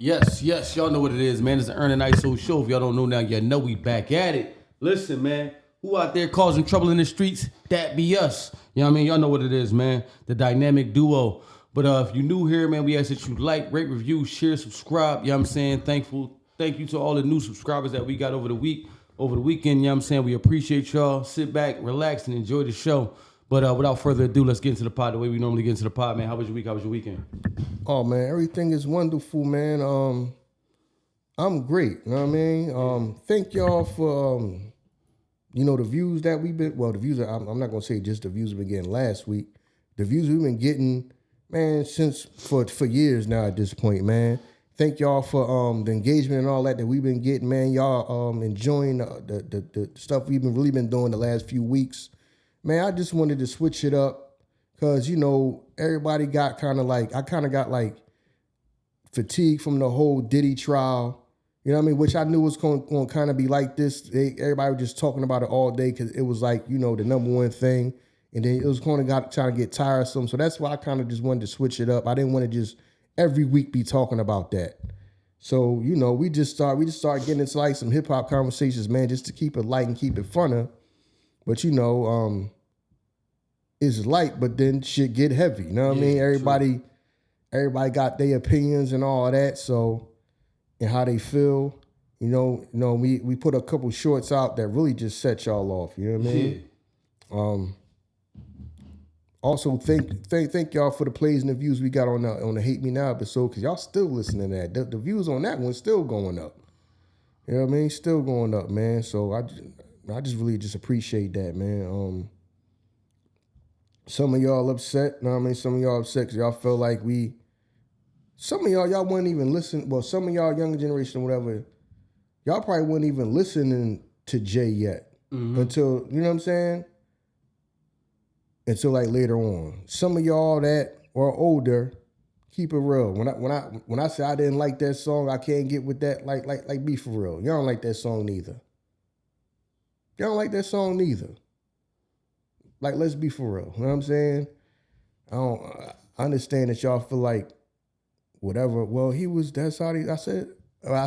Yes, y'all know what it is, man. It's the Ern and Iso show. If y'all don't know now, you know we back at it. Listen, man, who out there causing trouble in the streets? That be us. You know what I mean? Y'all know what it is, man. The dynamic duo. But if you new here, man, we ask that you like, rate, review, share, subscribe. You know what I'm saying? Thank you to all the new subscribers that we got over the weekend. You know what I'm saying? We appreciate y'all. Sit back, relax, and enjoy the show. But without further ado, let's get into the pod the way we normally get into the pod, man. How was your week? How was your weekend? Oh, man, everything is wonderful, man. I'm great, you know what I mean? Thank y'all for, the views that we've been, the views, I'm not going to say just the views we've been getting last week. The views we've been getting, man, since for years now at this point, man. Thank y'all for the engagement and all that we've been getting, man. Y'all enjoying the stuff we've really been doing the last few weeks. Man, I just wanted to switch it up because, everybody got I kind of got fatigue from the whole Diddy trial, you know what I mean? Which I knew was going to kind of be like this. Everybody was just talking about it all day because it was the number one thing. And then it was trying to get tiresome. So that's why I kind of just wanted to switch it up. I didn't want to just every week be talking about that. So, we just started getting into some hip hop conversations, man, just to keep it light and keep it funner. But it's light, but then shit get heavy. You know what I mean? Everybody got their opinions and all of that. So, and how they feel. We put a couple shorts out that really just set y'all off. You know what I mean? Also, thank y'all for the plays and the views we got on the Hate Me Now episode, because y'all still listening to that. The views on that one still going up. You know what I mean? Still going up, man. So I just really just appreciate that, man. Some of y'all upset, you know what I mean? Some of y'all upset because y'all feel like some of y'all wouldn't even listen. Well, some of y'all younger generation or whatever, y'all probably wouldn't even listening to Jay yet until, you know what I'm saying? Until later on. Some of y'all that are older, keep it real. When I say I didn't like that song, I can't get with that. Like be for real. Y'all don't like that song neither. Y'all don't like that song neither. Let's be for real. You know what I'm saying? I understand that y'all feel like whatever. Well, I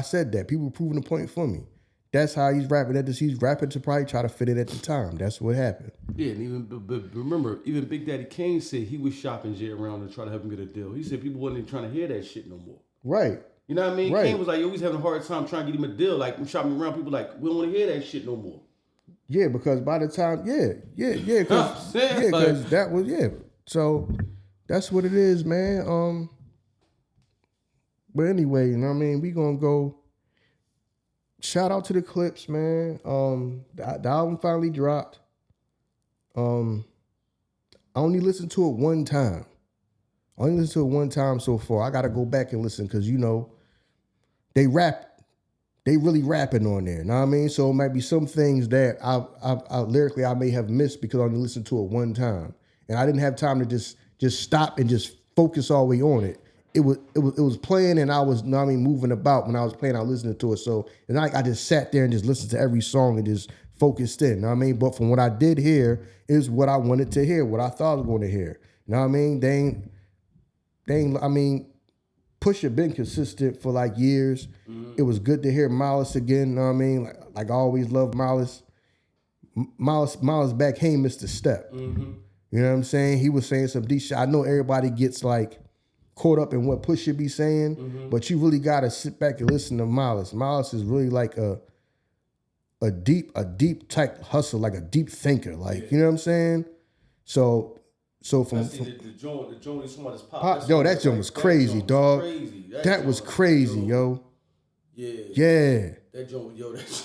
said that. People were proving the point for me. That's how he's rapping. He's rapping to probably try to fit it at the time. That's what happened. Yeah, and remember, even Big Daddy Kane said he was shopping Jay around to try to help him get a deal. He said people wasn't even trying to hear that shit no more. Right. You know what I mean? Right. Kane was like, yo, he's having a hard time trying to get him a deal. I'm shopping around. People we don't want to hear that shit no more. Yeah, because by the time, because that was, So that's what it is, man. But anyway, you know what I mean? We gonna go. Shout out to the Clipse, man. The album finally dropped. I only listened to it one time. So far. I gotta go back and listen because they really rapping on there. Know what I mean? So it might be some things that I lyrically I may have missed because I only listened to it one time. And I didn't have time to just stop and just focus all the way on it. It was playing and I was, moving about when I was playing, I was listening to it. So and I just sat there and just listened to every song and just focused in. Know what I mean? But from what I did hear is what I wanted to hear, what I thought I was going to hear. You know what I mean? They ain't Pusha been consistent for years. It was good to hear Malice again. You know what I mean? I always loved Malice. Malice back, hey, Mr. Step. You know what I'm saying? He was saying some deep shit. I know everybody gets caught up in what Pusha be saying, but you really got to sit back and listen to Malice. Malice is really a deep type hustle, a deep thinker. You know what I'm saying? So from the joint is somebody's pop. Yo, that joint was crazy, dog. That was crazy, yo. Yeah. That joint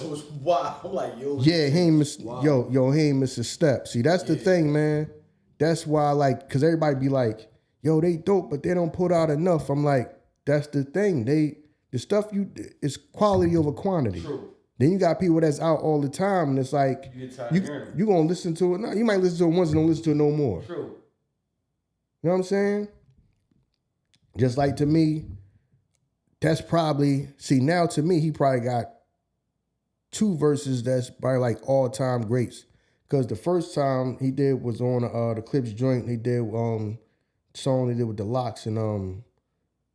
was wild. I'm like, yo. Yeah, he ain't Mr. Step. See, that's the thing, man. That's why, because everybody be like, yo, they dope, but they don't put out enough. I'm like, that's the thing. The stuff it's quality over quantity. True. Then you got people that's out all the time, and it's you gonna listen to it. No, you might listen to it once and don't listen to it no more. True. You know what I'm saying? Just to me, that's probably, now to me, he probably got two verses that's probably all-time greats. Because the first time he did was on the Clipse joint. He did song he did with the Locks and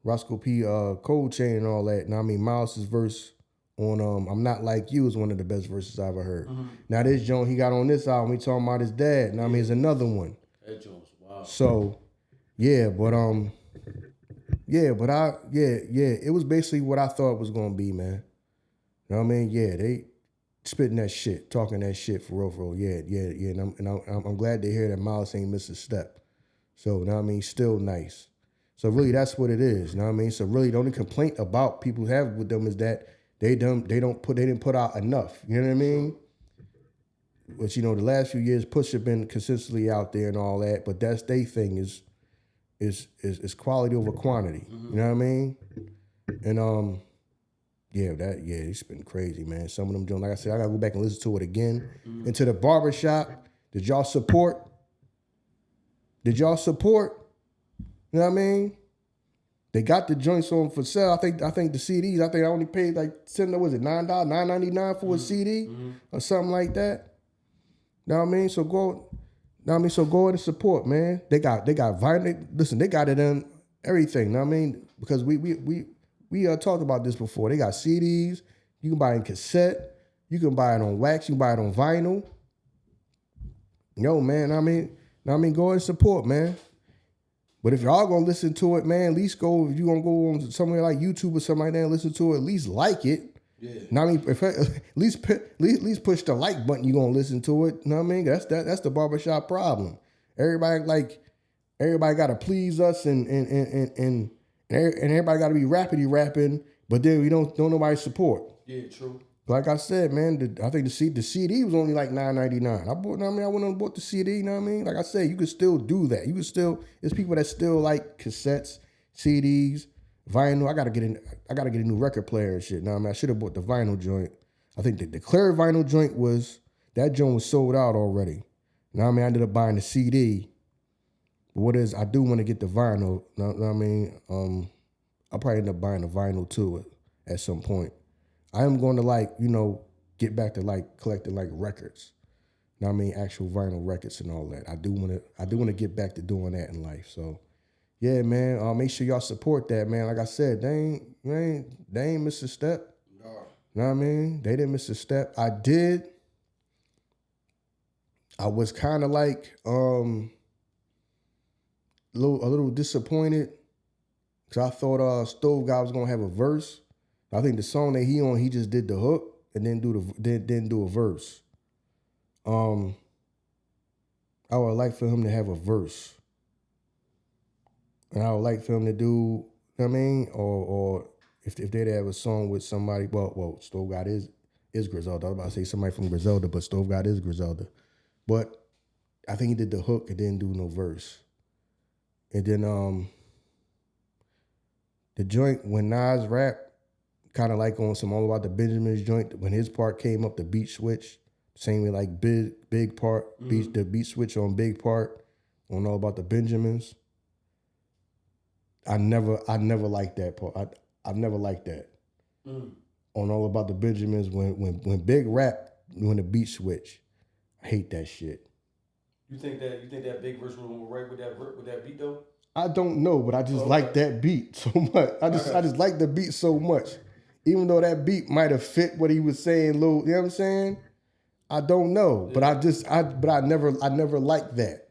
Roscoe P. Cold Chain and all that. Now I mean Miles's verse on I'm Not Like You is one of the best verses I ever heard. Now this joint he got on this album, he talking about his dad. Now I mean it's another one. That joint's wild. So it was basically what I thought it was gonna be, man. You know what I mean? Yeah, they spitting that shit, talking that shit for real. Yeah. And I'm glad to hear that Miles ain't missed a step. So, you know what I mean? Still nice. So really, that's what it is. You know what I mean? So really, the only complaint about people have with them is that they didn't put out enough. You know what I mean? Which the last few years, Pusha been consistently out there and all that, but that's their thing is quality over quantity. You know what I mean? And it's been crazy, man. Some of them doing, like I said, I gotta go back and listen to it again. Into the Barbershop. Did y'all support? You know what I mean? They got the joints on for sale. I think the CDs, I only paid like $9.99 for a CD or something like that. You know what I mean? So go ahead and support, man. They got vinyl. Listen, they got it in everything. You know what I mean? Because we talked about this before. They got CDs. You can buy it in cassette. You can buy it on wax. You can buy it on vinyl. Yo, man, go ahead and support, man. But if y'all gonna listen to it, man, at least go, if you gonna go on somewhere like YouTube or something like that and listen to it, at least like it. Yeah. Now, I mean, at least push the like button, you gonna listen to it. You know what I mean? That's the Barbershop problem. Everybody gotta please us and everybody gotta be rapping, but then we don't nobody support. Yeah, true. Like I said, man, I think the CD was only like $9.99. I went and bought the CD, you know what I mean? Like I said, you could still do that. There's people that still like cassettes, CDs, vinyl. I gotta get a new record player and shit. Now, I should have bought the vinyl joint. I think the clear vinyl joint was sold out already. Now, I ended up buying the CD. But I do want to get the vinyl. Now, I'll probably end up buying the vinyl too at some point. I am going to get back to collecting records. You know what I mean? Actual vinyl records and all that. I do want to get back to doing that in life. So yeah, man. Make sure y'all support that, man. Like I said, they ain't missed a step. No. You know what I mean? They didn't miss a step. I did. I was kind of a little disappointed because I thought Stove Guy was gonna have a verse. I think the song that he just did the hook and then didn't do a verse. I would like for him to have a verse. And I would like for him to do, you know what I mean? Or if they'd have a song with somebody, well, Stove God is Griselda. I was about to say somebody from Griselda, but Stove God is Griselda. But I think he did the hook and didn't do no verse. And then the joint when Nas rapped, kind of like on some All About the Benjamins joint, when his part came up, the beat switch, same way like big part, the beat switch on big part, on All About the Benjamins. I never liked that part. I've never liked that. On All About the Benjamins, when Big rap, when the beat switch, I hate that shit. You think that big verse was right with that beat though? I don't know, but I just like that beat so much. I just like the beat so much. Even though that beat might have fit what he was saying, you know what I'm saying? I don't know, but I never liked that.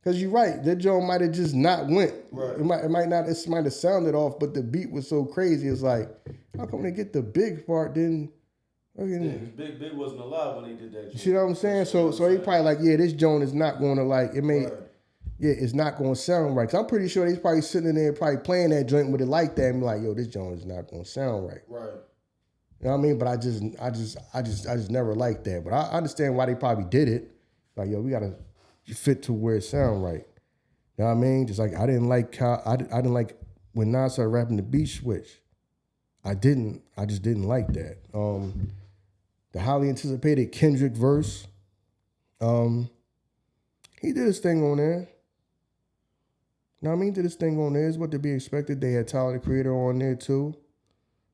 Cause you're right, that joint might have just not went. Right. It might have sounded off, but the beat was so crazy. It's like, how come they get the big part then? Big wasn't alive when they did that. You see what I'm saying? So he probably this joint is not going to it's not going to sound right. Cause I'm pretty sure he's probably sitting in there probably playing that joint with it like that and be like, yo, this joint is not going to sound right. Right. You know what I mean? But I just never liked that. But I understand why they probably did it. Like, yo, we got to fit to where it sound right. You know what I mean? Just like I didn't like when Nas started rapping the beat switch. I just didn't like that. The highly anticipated Kendrick verse. He did his thing on there. Now, did his thing on there. It's what to be expected. They had Tyler, the Creator, on there too.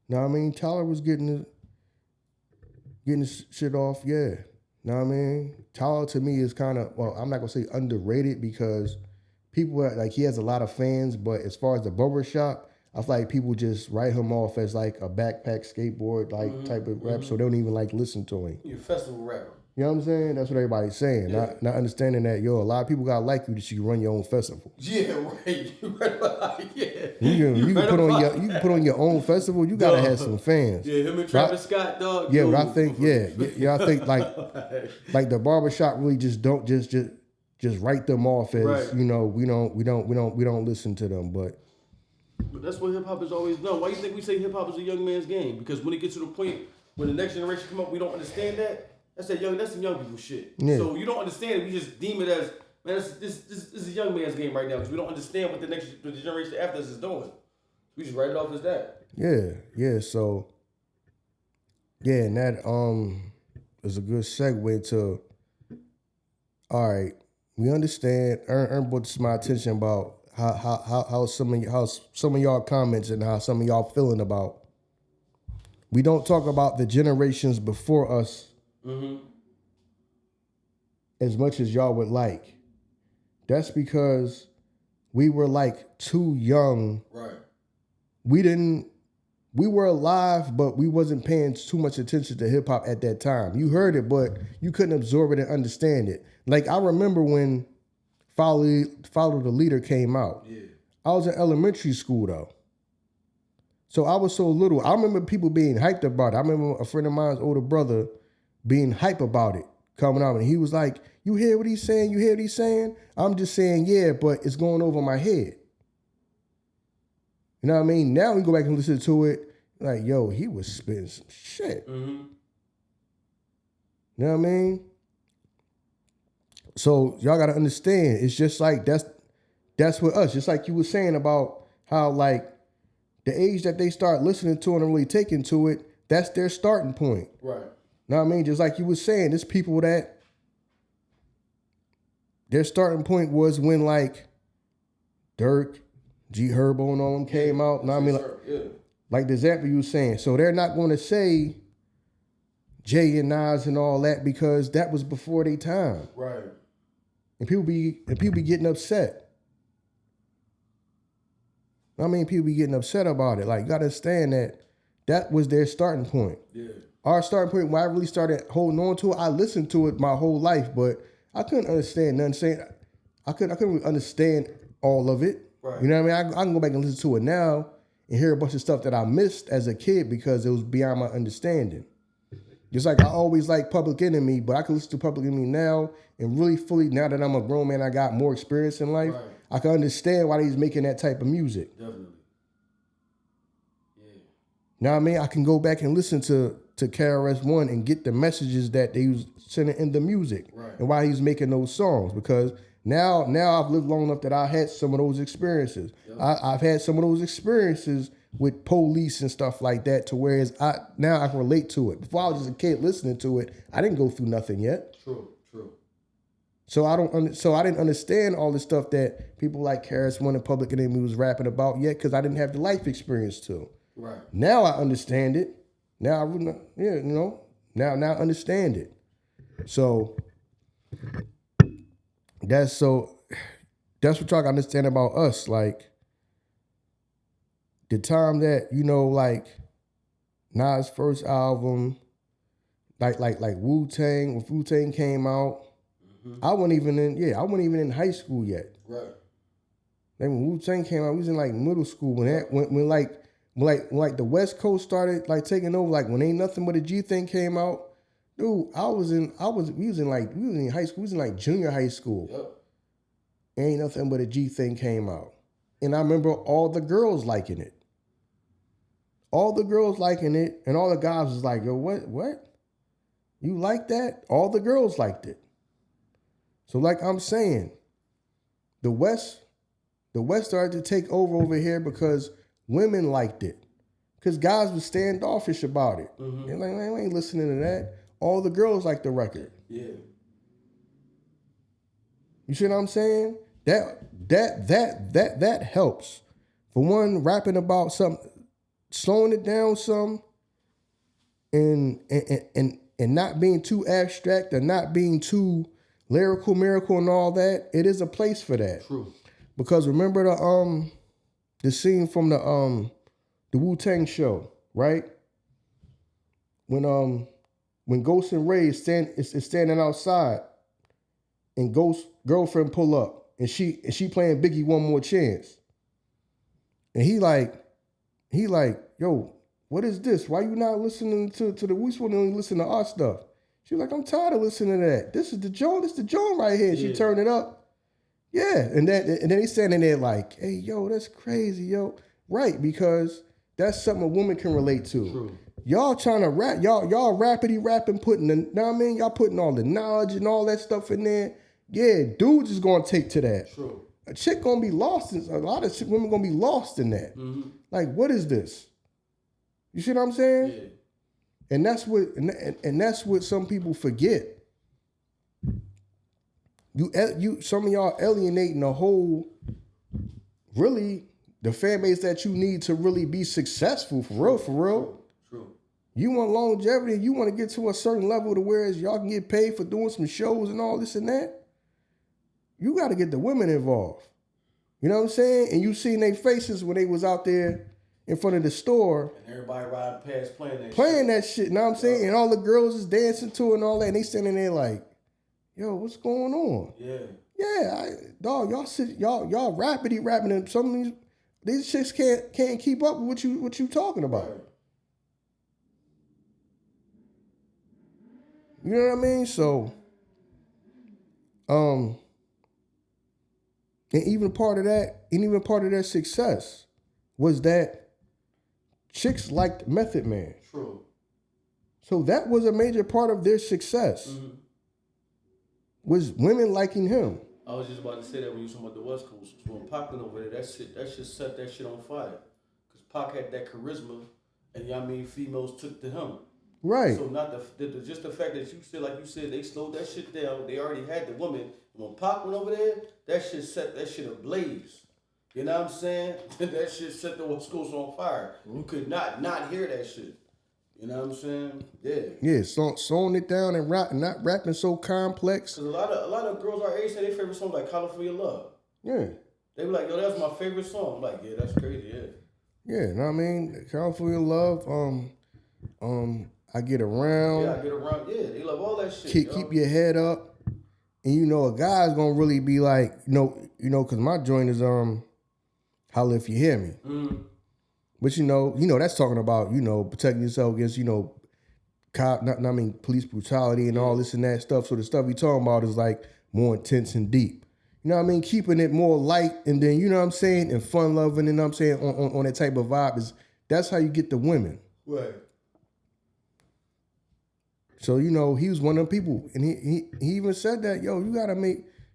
Now, Tyler was getting his shit off, yeah. Know what I mean? Tyler to me is kind of, I'm not gonna say underrated because people he has a lot of fans, but as far as the Barbershop, I feel like people just write him off as like a backpack skateboard type of rap, so they don't even like listen to him. You're a festival rapper. You know what I'm saying? That's what everybody's saying. Yeah. Not understanding that, a lot of people gotta like you that you can run your own festival. Yeah, right. You right about yeah. You can put on your own festival. You gotta have some fans. Yeah, him and Travis Scott, dog. Yeah, but I think I think like the barbershop really just don't just write them off as right. we don't listen to them, but that's what hip hop has always done. Why do you think we say hip hop is a young man's game? Because when it gets to the point when the next generation come up, we don't understand that. That's some young people shit. Yeah. So you don't understand it. We just deem it as, man, this is a young man's game right now because we don't understand what the generation after us is doing. We just write it off as that. Yeah. So and that is a good segue to. All right, we understand. Ern brought this to my attention about how some of y'all comments and how some of y'all feeling about. We don't talk about the generations before us as much as y'all would like. That's because we were like too young. Right. We were alive, but we wasn't paying too much attention to hip hop at that time. You heard it, but you couldn't absorb it and understand it. Like I remember when Follow the Leader came out. Yeah. I was in elementary school though. So I was so little. I remember people being hyped about it. I remember a friend of mine's older brother being hype about it coming out. And he was like, you hear what he's saying? You hear what he's saying? I'm just saying, yeah, but it's going over my head. You know what I mean? Now we go back and listen to it. Like, yo, he was spitting some shit. Mm-hmm. You know what I mean? So y'all got to understand. It's just like that's with us. Just like you were saying about how like the age that they start listening to and really taking to it, that's their starting point. Right. You know what I mean? Just like you were saying, there's people that their starting point was when like Dirk, G Herbo and all them came out. You know what I mean? Like the example you were saying. So they're not going to say Jay and Nas and all that because that was before their time. Right. And people be getting upset. I mean, people be getting upset about it. Like, you got to understand that was their starting point. Yeah. Our starting point, when I really started holding on to it, I listened to it my whole life, but I couldn't understand nothing saying. I couldn't really understand all of it. Right. You know what I mean? I can go back and listen to it now and hear a bunch of stuff that I missed as a kid because it was beyond my understanding. Just like I always liked Public Enemy, but I can listen to Public Enemy now and really fully, now that I'm a grown man, I got more experience in life, right. I can understand why he's making that type of music. Definitely. Yeah. Know what I mean? I can go back and listen to KRS-One and get the messages that they was sending in the music, right. And why he's making those songs. Because now I've lived long enough that I had some of those experiences. Yep. I've had some of those experiences with police and stuff like that, to whereas now I can relate to it. Before I was just a kid listening to it, I didn't go through nothing yet. True. So I didn't understand all the stuff that people like KRS-One and Public Enemy was rapping about yet, because I didn't have the life experience to. Right. Now I understand it. Now I wouldn't, now I understand it. So that's what y'all gotta understand about us. Like the time that, like Nas' first album, like Wu-Tang, when Wu-Tang came out, I wasn't even in high school yet. Right. Like when Wu-Tang came out, we was in like middle school when the West Coast started like taking over, like when Ain't Nothing But a G Thing came out, dude, we was in high school, we was in like junior high school. Yep. Ain't Nothing But a G Thing came out. And I remember all the girls liking it. All the girls liking it, and all the guys was like, yo, what? You like that? All the girls liked it. So like I'm saying, the West started to take over here because women liked it. Because guys were standoffish about it. Mm-hmm. They're like, man, we ain't listening to that. All the girls liked the record. Yeah. You see what I'm saying? That helps. For one, rapping about something, slowing it down some, and not being too abstract and not being too lyrical, miracle, and all that. It is a place for that. True. Because remember the scene from the Wu-Tang show, right? When Ghost and Ray is standing outside, and Ghost girlfriend pull up, and she playing Biggie One More Chance, and he like, yo, what is this? Why you not listening to the we supposed to only listen to our stuff? She was like, I'm tired of listening to that. This is the joint. This is the joint right here. She turned it up. Yeah, and then he's standing there like, hey, yo, that's crazy, yo. Right, because that's something a woman can relate to. True. Y'all trying to rap, y'all rappity rapping, putting the, know what I mean? Y'all putting all the knowledge and all that stuff in there. Yeah, dudes is gonna take to that. True. A chick gonna be lost in, a lot of women gonna be lost in that. Mm-hmm. Like, what is this? You see what I'm saying? Yeah. And that's what some people forget. Some of y'all alienating the whole, really, the fan base that you need to really be successful, for real. True. You want longevity, you want to get to a certain level to where y'all can get paid for doing some shows and all this and that. You got to get the women involved. You know what I'm saying? And you seen their faces when they was out there in front of the store. And everybody riding past playing that shit. You know what I'm saying? And all the girls is dancing to it and all that. And they standing there like, yo, what's going on? Yeah. Yeah, dog, y'all rappity rapping, and some of these chicks can't keep up with what you talking about. Right. You know what I mean? So, and even part of that success was that chicks liked Method Man. True. So that was a major part of their success. Mm-hmm. Was women liking him. I was just about to say that when you were talking about the West Coast. When Pac went over there, that shit set that shit on fire. Because Pac had that charisma, and y'all mean females took to him. Right. So not just the fact that you said, like you said, they slowed that shit down. They already had the woman. When Pac went over there, that shit set that shit ablaze. You know what I'm saying? That shit set the West Coast on fire. You could not hear that shit. You know what I'm saying? Yeah. Yeah, slowing it down and not rapping so complex. Cause a lot of girls our age say their favorite songs like California Love. Yeah. They be like, yo, that's my favorite song. I'm like, yeah, that's crazy, yeah. Yeah, know what I mean? California Love, I Get Around. Yeah, I Get Around. Yeah, they love all that shit. Keep your head up. And you know, a guy's gonna really be like, you know, cause my joint is Holla If You Hear Me. Mm-hmm. But you know, that's talking about, protecting yourself against, police brutality and all this and that stuff. So the stuff we talking about is like more intense and deep. You know what I mean? Keeping it more light and then, you know what I'm saying, and fun loving, and I'm saying on that type of vibe that's how you get the women. Right. So, he was one of them people. And he even said that, yo,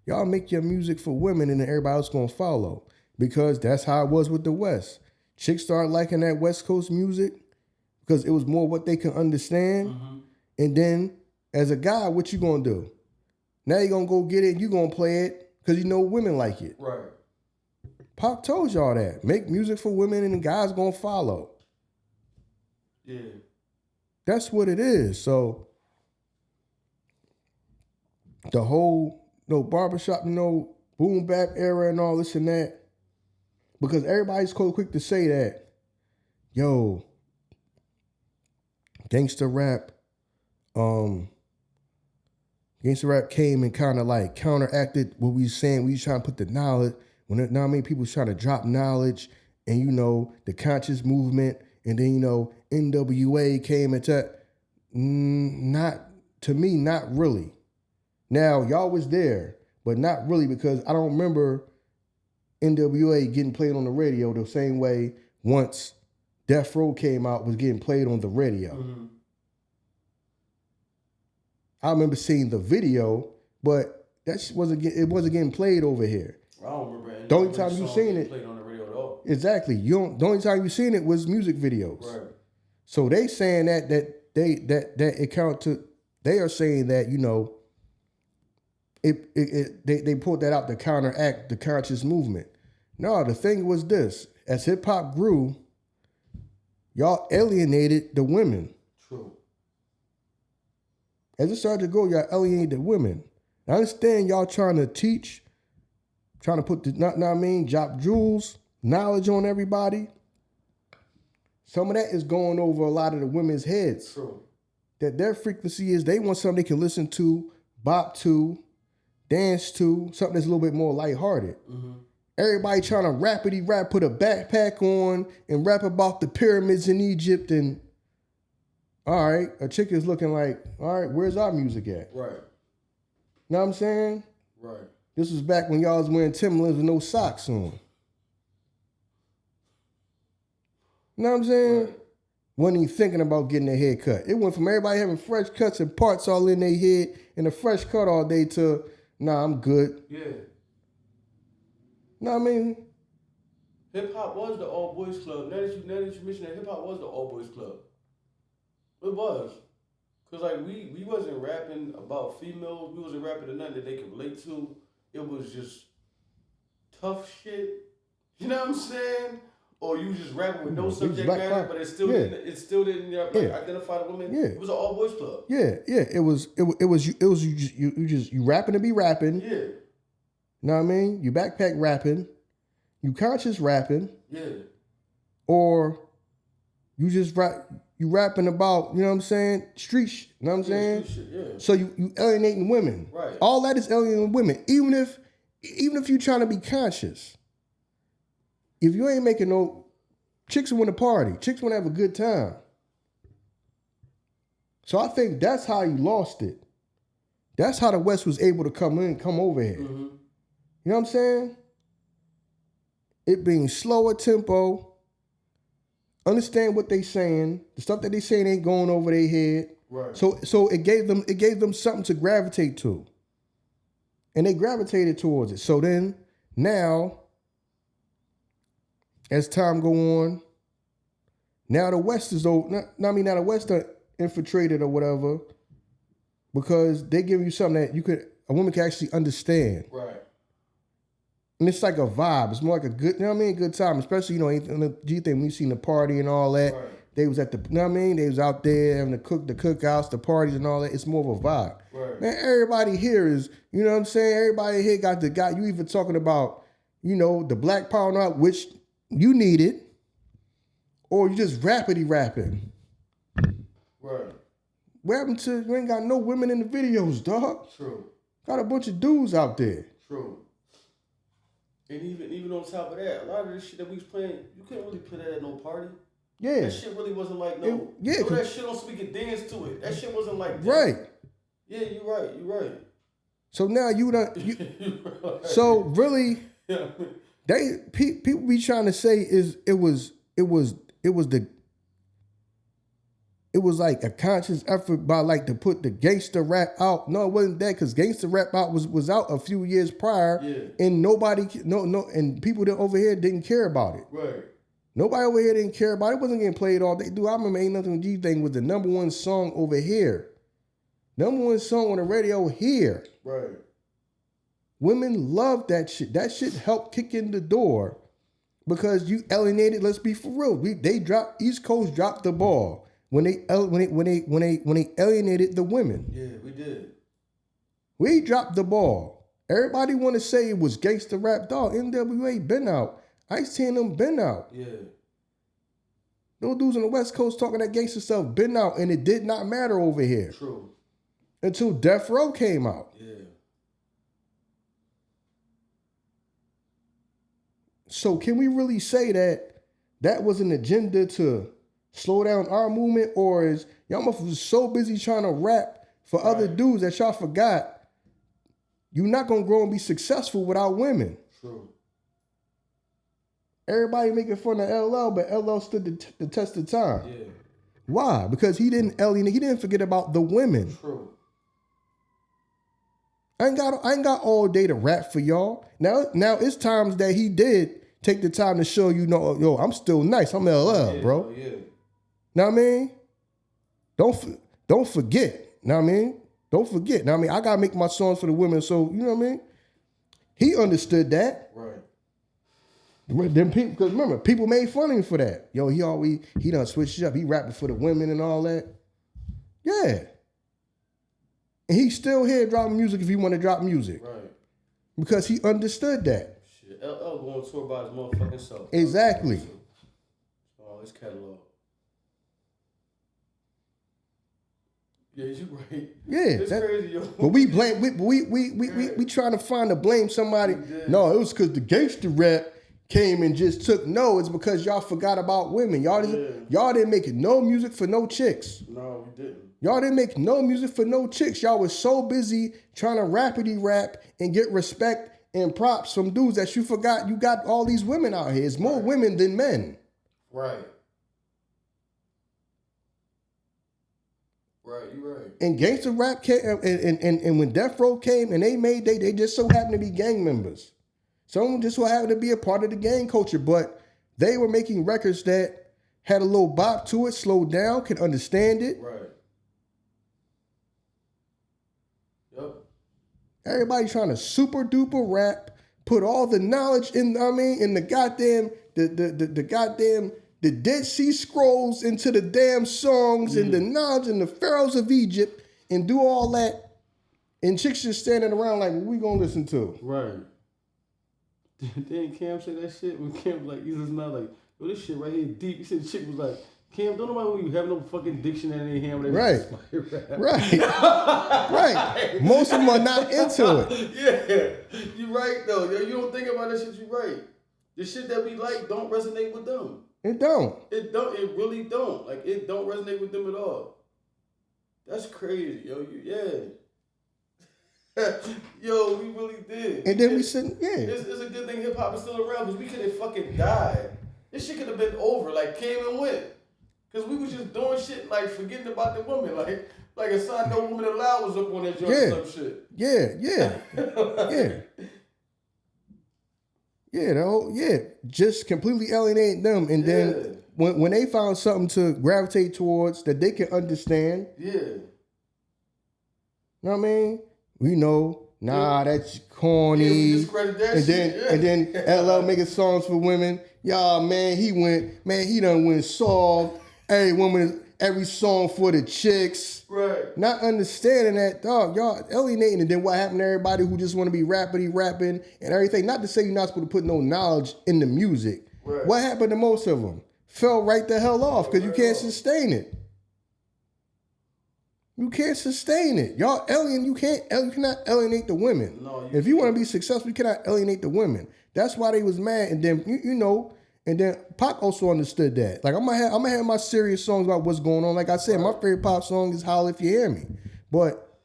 y'all make your music for women and then everybody else gonna follow. Because that's how it was with the West. Chicks started liking that West Coast music because it was more what they can understand. Mm-hmm. And then as a guy, what you gonna do? Now you're gonna go get it and you gonna play it because women like it. Right. Pop told y'all that. Make music for women and the guys gonna follow. Yeah. That's what it is. So the whole barbershop, boom bap era and all this and that. Because everybody's quick to say that, yo, gangster rap came and kind of like counteracted what we was saying. We was trying to put the knowledge, people was trying to drop knowledge and, the conscious movement. And then, NWA came into, not really. Now, y'all was there, but not really because I don't remember NWA getting played on the radio the same way once Death Row came out was getting played on the radio. Mm-hmm. I remember seeing the video, but that wasn't getting played over here. I don't remember. The only time you seen it played on the radio at all. Exactly. The only time you seen it was music videos. Right. So they saying that it count to. They are saying that they pulled that out to counteract the conscious movement. No, the thing was this. As hip hop grew, y'all alienated the women. True. As it started to grow, y'all alienated the women. I understand y'all trying to teach, trying to put drop jewels knowledge on everybody. Some of that is going over a lot of the women's heads. True. That their frequency is they want something they can listen to, bop to, dance to, something that's a little bit more lighthearted. Mm-hmm. Everybody trying to rappity rap, put a backpack on and rap about the pyramids in Egypt and all right, a chick is looking like, all right, where's our music at? Right. Know what I'm saying? Right. This was back when y'all was wearing Timberlands with no socks on. You know what I'm saying? Right. Wasn't even thinking about getting their hair cut. It went from everybody having fresh cuts and parts all in their head and a fresh cut all day to, nah, I'm good. Yeah. Know what I mean? Hip hop was the all boys club. Now that you mention that, hip hop was the all boys club. It was. Cause like we wasn't rapping about females. We wasn't rapping to nothing that they could relate to. It was just tough shit. You know what I'm saying? Or you just rapping with no subject matter, but it still didn't identify the women. Yeah. It was an all boys club. Yeah. It was you rapping to be rapping. Yeah. You know what I mean? You backpack rapping, you conscious rapping. Yeah. Or you just rapping about, you know what I'm saying, street shit, you know what I'm saying? Street shit, yeah. So you alienating women. Right. All that is alienating women. Even if you're trying to be conscious. If you ain't making no, chicks want to party. Chicks want to have a good time. So I think that's how you lost it. That's how the West was able to come over here. Mm-hmm. You know what I'm saying? It being slower tempo, understand what they saying. The stuff that they saying ain't going over their head. Right. So it gave them something to gravitate to. And they gravitated towards it. So then now, as time go on, now the West is now the West are infiltrated or whatever, because they give you something that a woman can actually understand. Right. And it's like a vibe. It's more like a good, you know what I mean, good time. Especially, you know, in the G thing, we seen the party and all that. Right. They was at the, you know what I mean? They was out there having the cookouts, the parties and all that. It's more of a vibe. Right. Man, everybody here is, you know what I'm saying? Everybody here got you even talking about, you know, the Black Power night, which you need it, or you just rapping. Right. What happened to, you ain't got no women in the videos, dog. True. Got a bunch of dudes out there. True. And even on top of that, a lot of this shit that we was playing, you couldn't really play that at no party. Yeah. That shit really wasn't like no. Yeah. Throw that shit on so we could dance to it. That shit wasn't like that. Right. Yeah, you're right. So now Right. So really, Yeah. people be trying to say it was like a conscious effort by like to put the gangster rap out. No, it wasn't that, because gangster rap out was out a few years prior, Yeah. and and people that over here didn't care about it. Right. Nobody over here didn't care about it. It wasn't getting played all day. Dude, I remember Ain't Nothing G Thing was the number one song over here. Number one song on the radio here. Right. Women love that shit. That shit helped kick in the door because you alienated. Let's be for real. East Coast dropped the ball when they alienated the women. Yeah, we did. We dropped the ball. Everybody want to say it was gangster rap, dog. NWA been out. Ice-T and them been out. Yeah. Those dudes on the West Coast talking that gangster stuff been out, and it did not matter over here. True. Until Death Row came out. Yeah. So can we really say that was an agenda to slow down our movement, or is y'all motherfuckers so busy trying to rap for other dudes that y'all forgot you're not gonna grow and be successful without women? True. Everybody making fun of LL, but LL stood the test of time. Yeah. Why? Because he didn't alienate. He didn't forget about the women. True. I ain't got all day to rap for y'all. Now it's times that he did take the time to show you, yo, I'm still nice. I'm LL, bro. Yeah. Know what I mean? Don't forget. Know what I mean? Don't forget. Know what I mean? I gotta make my songs for the women, so you know what I mean? He understood that. Right. Then people, because remember, people made fun of him for that. Yo, he done switched it up. He rapping for the women and all that. Yeah. And he's still here dropping music if he want to drop music. Right. Because he understood that. Shit. Shit, LL going to tour by his motherfucking self. Exactly. Oh, his catalog. Yeah, you right. Yeah, it's crazy, yo. But we trying to find to blame somebody. No, it was because the gangster rap came and just took. No, it's because y'all forgot about women. Y'all didn't make no music for no chicks. No, we didn't. Y'all didn't make no music for no chicks. Y'all was so busy trying to rapidy rap and get respect and props from dudes that you forgot you got all these women out here. It's more women than men. Right. Right, you're right. And gangster rap came, and when Death Row came and they just so happened to be gang members. Some just so happened to be a part of the gang culture, but they were making records that had a little bop to it, slowed down, could understand it. Right. Yep. Everybody trying to super duper rap, put all the knowledge in the goddamn the Dead Sea Scrolls into the damn songs and the knowledge and the pharaohs of Egypt and do all that. And chicks just standing around like, what we gonna listen to? Right. Didn't Cam say that shit when Cam like, he was not like, yo, this shit right here deep. He said the chick was like, Cam, don't nobody want you have no fucking dictionary in hand. Right. Right. Most of them are not into it. Yeah. You're right though. You don't think about that shit, you're right. The shit that we like don't resonate with them. It don't. It don't. It really don't. Like, it don't resonate with them at all. That's crazy, yo. Yo, we really did. And then we said, yeah. It's a good thing hip hop is still around because we could have fucking died. This shit could have been over. Like, came and went. Because we was just doing shit like forgetting about the woman. Like a sign No Woman Allowed was up on that joint or some shit. Yeah. Just completely alienate them, and then when they found something to gravitate towards that they can understand, you know what I mean? We know, that's corny. Yeah, we discredit that shit. And then LL making songs for women. Y'all, he done went soft. Every song for the chicks. Right. Not understanding that, dog, y'all alienating. And then what happened to everybody who just want to be rapping and everything? Not to say you're not supposed to put no knowledge in the music. Right. What happened to most of them? Fell right the hell off because you can't sustain it. You can't sustain it. Y'all you cannot alienate the women. No, if you want to be successful, you cannot alienate the women. That's why they was mad. And then, and then Pac also understood that. Like, I'm gonna have my serious songs about what's going on. Like I said, my favorite pop song is Holla If You Hear Me. But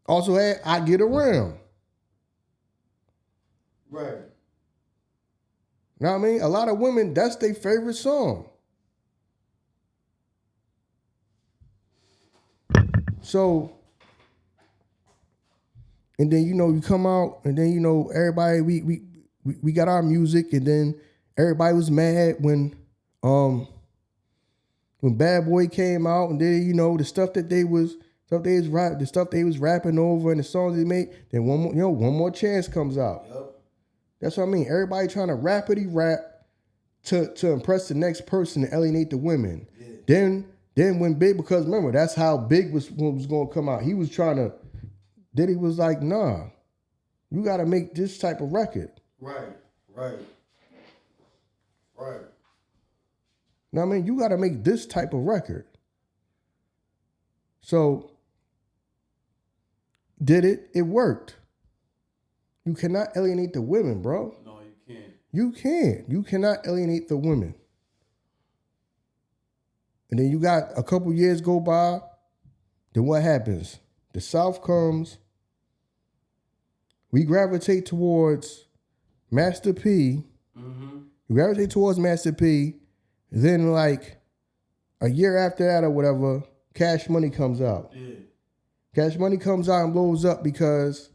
also had I Get Around. Right. You know what I mean? A lot of women, that's their favorite song. So, and then, you come out, and then, everybody, we got our music, and then everybody was mad when Bad Boy came out, and then, the stuff they was rapping over and the songs they made, then one more chance comes out. Yep. That's what I mean. Everybody trying to rapidy rap to impress the next person and alienate the women. Yeah. Then when Big, because remember, that's how Big was going to come out. He was trying to, then he was like, nah, you got to make this type of record. Right. Now, I mean, you got to make this type of record. So, did it? It worked. You cannot alienate the women, bro. No, you can't. You can't. You cannot alienate the women. And then you got a couple years go by. Then what happens? The South comes. We gravitate towards Master P. Mm-hmm. We gravitate towards Master P. Then like a year after that or whatever, Cash Money comes out. Yeah. Cash Money comes out and blows up because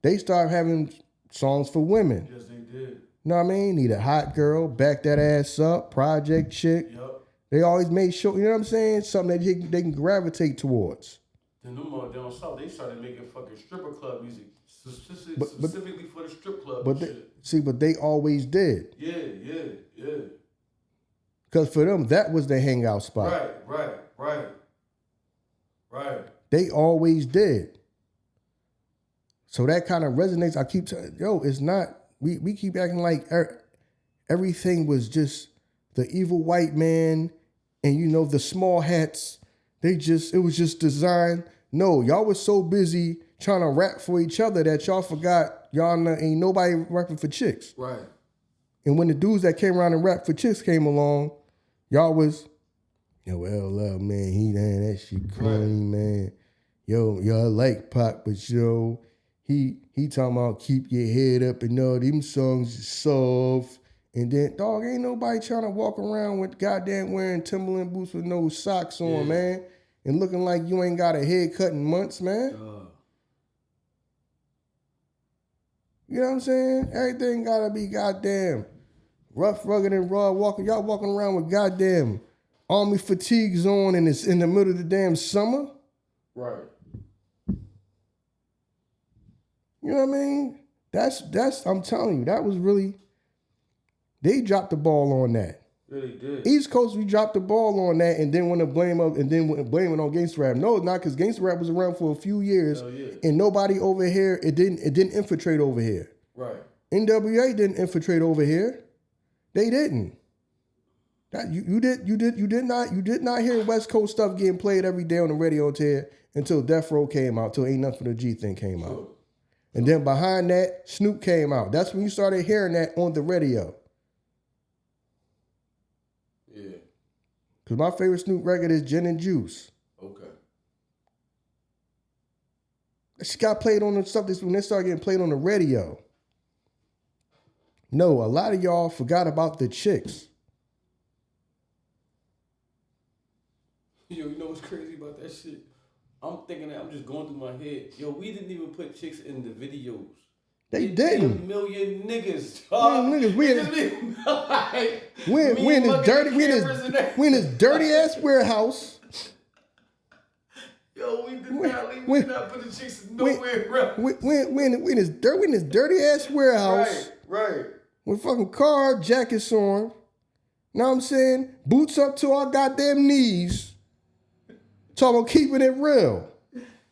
they start having songs for women. Yes, they did. You know what I mean? Need a hot girl, back that ass up, project chick. Yep. They always made sure, you know what I'm saying? Something that they can gravitate towards. Then them down south, they started making fucking stripper club music specifically for the strip club. But they always did. Yeah. Because for them, that was their hangout spot. Right. They always did. So that kind of resonates. I keep telling it's not we keep acting like everything was just the evil white man and, you know, the small hats. It was just designed. No, y'all was so busy trying to rap for each other that y'all forgot ain't nobody rapping for chicks. Right. And when the dudes that came around and rapped for chicks came along, y'all was, yo, LL, man, that shit corny, man. Yo, I like Pac, but yo, he talking about keep your head up and all them songs is soft. And then, dog, ain't nobody trying to walk around with goddamn wearing Timberland boots with no socks on, man. And looking like you ain't got a haircut in months, man. You know what I'm saying? Everything gotta be goddamn rough, rugged, and raw. Y'all walking around with goddamn army fatigues on and it's in the middle of the damn summer. Right. You know what I mean? That's I'm telling you, that was really, they dropped the ball on that. Yeah, they did. East Coast, we dropped the ball on that and then want to blame it on gangsta rap. No, it's not, because gangsta rap was around for a few years and nobody over here, it didn't infiltrate over here. Right. NWA didn't infiltrate over here. They didn't. That you did not hear West Coast stuff getting played every day on the radio until Death Row came out, till Ain't Nothing for the G thing came out. And then behind that, Snoop came out. That's when you started hearing that on the radio. Yeah. Because my favorite Snoop record is Gin and Juice. Okay. She got played on the stuff when they started getting played on the radio. No, a lot of y'all forgot about the chicks. Yo, you know what's crazy about that shit? I'm thinking that I'm just going through my head. Yo, we didn't even put chicks in the videos. They didn't. A million niggas. We in this dirty ass warehouse. Yo, we did not put the chicks nowhere around. We in this dirty ass warehouse. Right. With fucking car jackets on. Know what I'm saying? Boots up to our goddamn knees. Talking about keeping it real.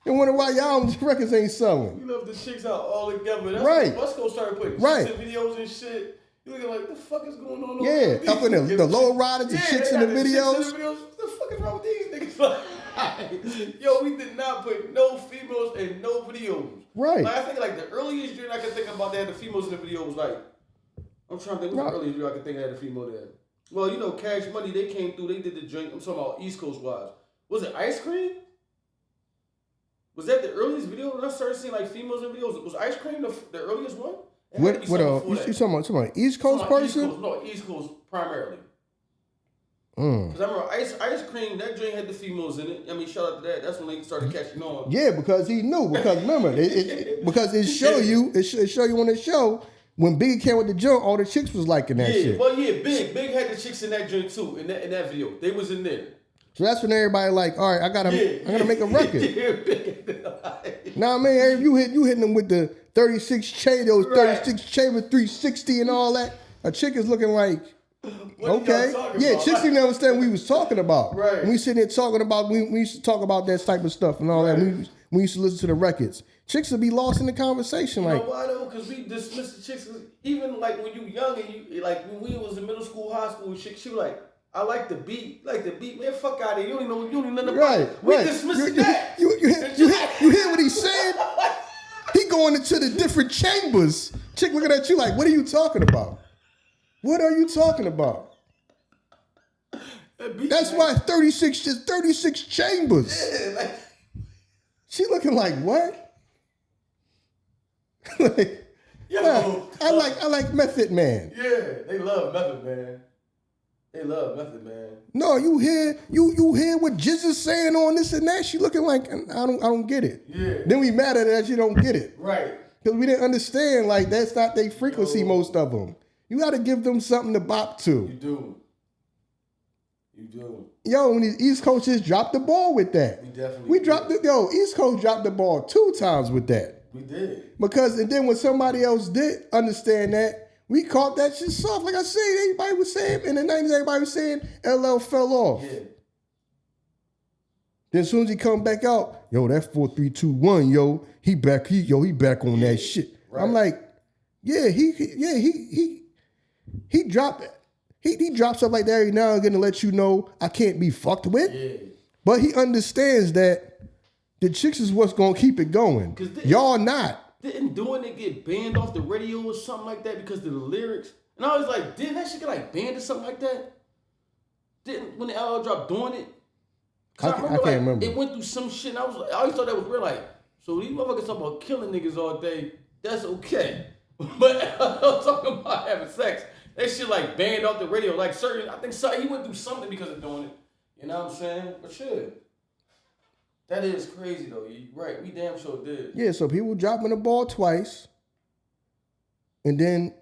And wonder why y'all records ain't selling. You love the chicks out all together. That's right. West Coast started putting chicks in videos and shit. You looking like, what the fuck is going on? Yeah, up in the low riders and chicks in the videos. What the fuck is wrong with these niggas? Yo, we did not put no females in no videos. Right. Like, I think like the earliest year I can think about that had the females in the video was like, I'm trying to think what's the earliest year I can think I had a female there. Well, you know, Cash Money, they came through, they did the joint. I'm talking about East Coast wise. Was it Ice Cream? Was that the earliest video when I started seeing like females in videos? Was Ice Cream the earliest one? You talking about East Coast person? East Coast primarily. Because I remember Ice Cream, that joint had the females in it. I mean, shout out to that. That's when they started catching on. Yeah, because he knew. Because remember, because it show you on the show when Biggie came with the joint, all the chicks was liking that shit. Well, yeah, Big had the chicks in that joint too. In that video, they was in there. So that's when everybody like, all right, I gotta make a record. Now, man, you hitting them with the 36 chamber 360 and all that. A chick is looking like, okay, yeah, chicks didn't understand what we was talking about. Right. When we sitting there talking about, we used to talk about that type of stuff and all that. We used to listen to the records. Chicks would be lost in the conversation. You like, know why though? Because we dismiss the chicks. Even like when you young and you like when we was in middle school, high school, she was like, I like the beat. Man, fuck out of here. You don't even know nothing about it. We dismissing that. You hear what he's saying? He going into the different chambers. Chick looking at you like, what are you talking about? What are you talking about? That's why 36 chambers. Yeah, like, she looking like what? Like, I like Method Man. Yeah, they love Method Man. They love Method Man. No, you hear what Jizz is saying on this and that. She looking like I don't get it. Yeah. Then we mad at her that she don't get it. Right. Because we didn't understand like that's not their frequency. Most of them. You got to give them something to bop to. You do. Yo, when these East Coasters dropped the ball with that. We dropped it. Yo, East Coast dropped the ball 2 times with that. We did. Because and then when somebody else did understand that, we caught that shit soft. Like I said, everybody was saying in the 90s, everybody was saying LL fell off. Yeah. Then as soon as he come back out, yo, that 4 3 2 1, yo, he back on that shit. Right. I'm like, he dropped he drops stuff like that every now and again to let you know I can't be fucked with. Yeah. But he understands that the chicks is what's gonna keep it going. Y'all not. Didn't Doing It get banned off the radio or something like that because of the lyrics? And I was like, didn't that shit get like banned or something like that? Didn't when the LL dropped Doing It? I can't remember. It went through some shit and I always thought that was real. Like, so these motherfuckers talk about killing niggas all day, that's okay. But I'm talking about having sex. That shit like banned off the radio. Like certain, I think he went through something because of Doing It. You know what I'm saying? But shit. That is crazy though. You right. We damn sure did. Yeah, so people dropping the ball twice and then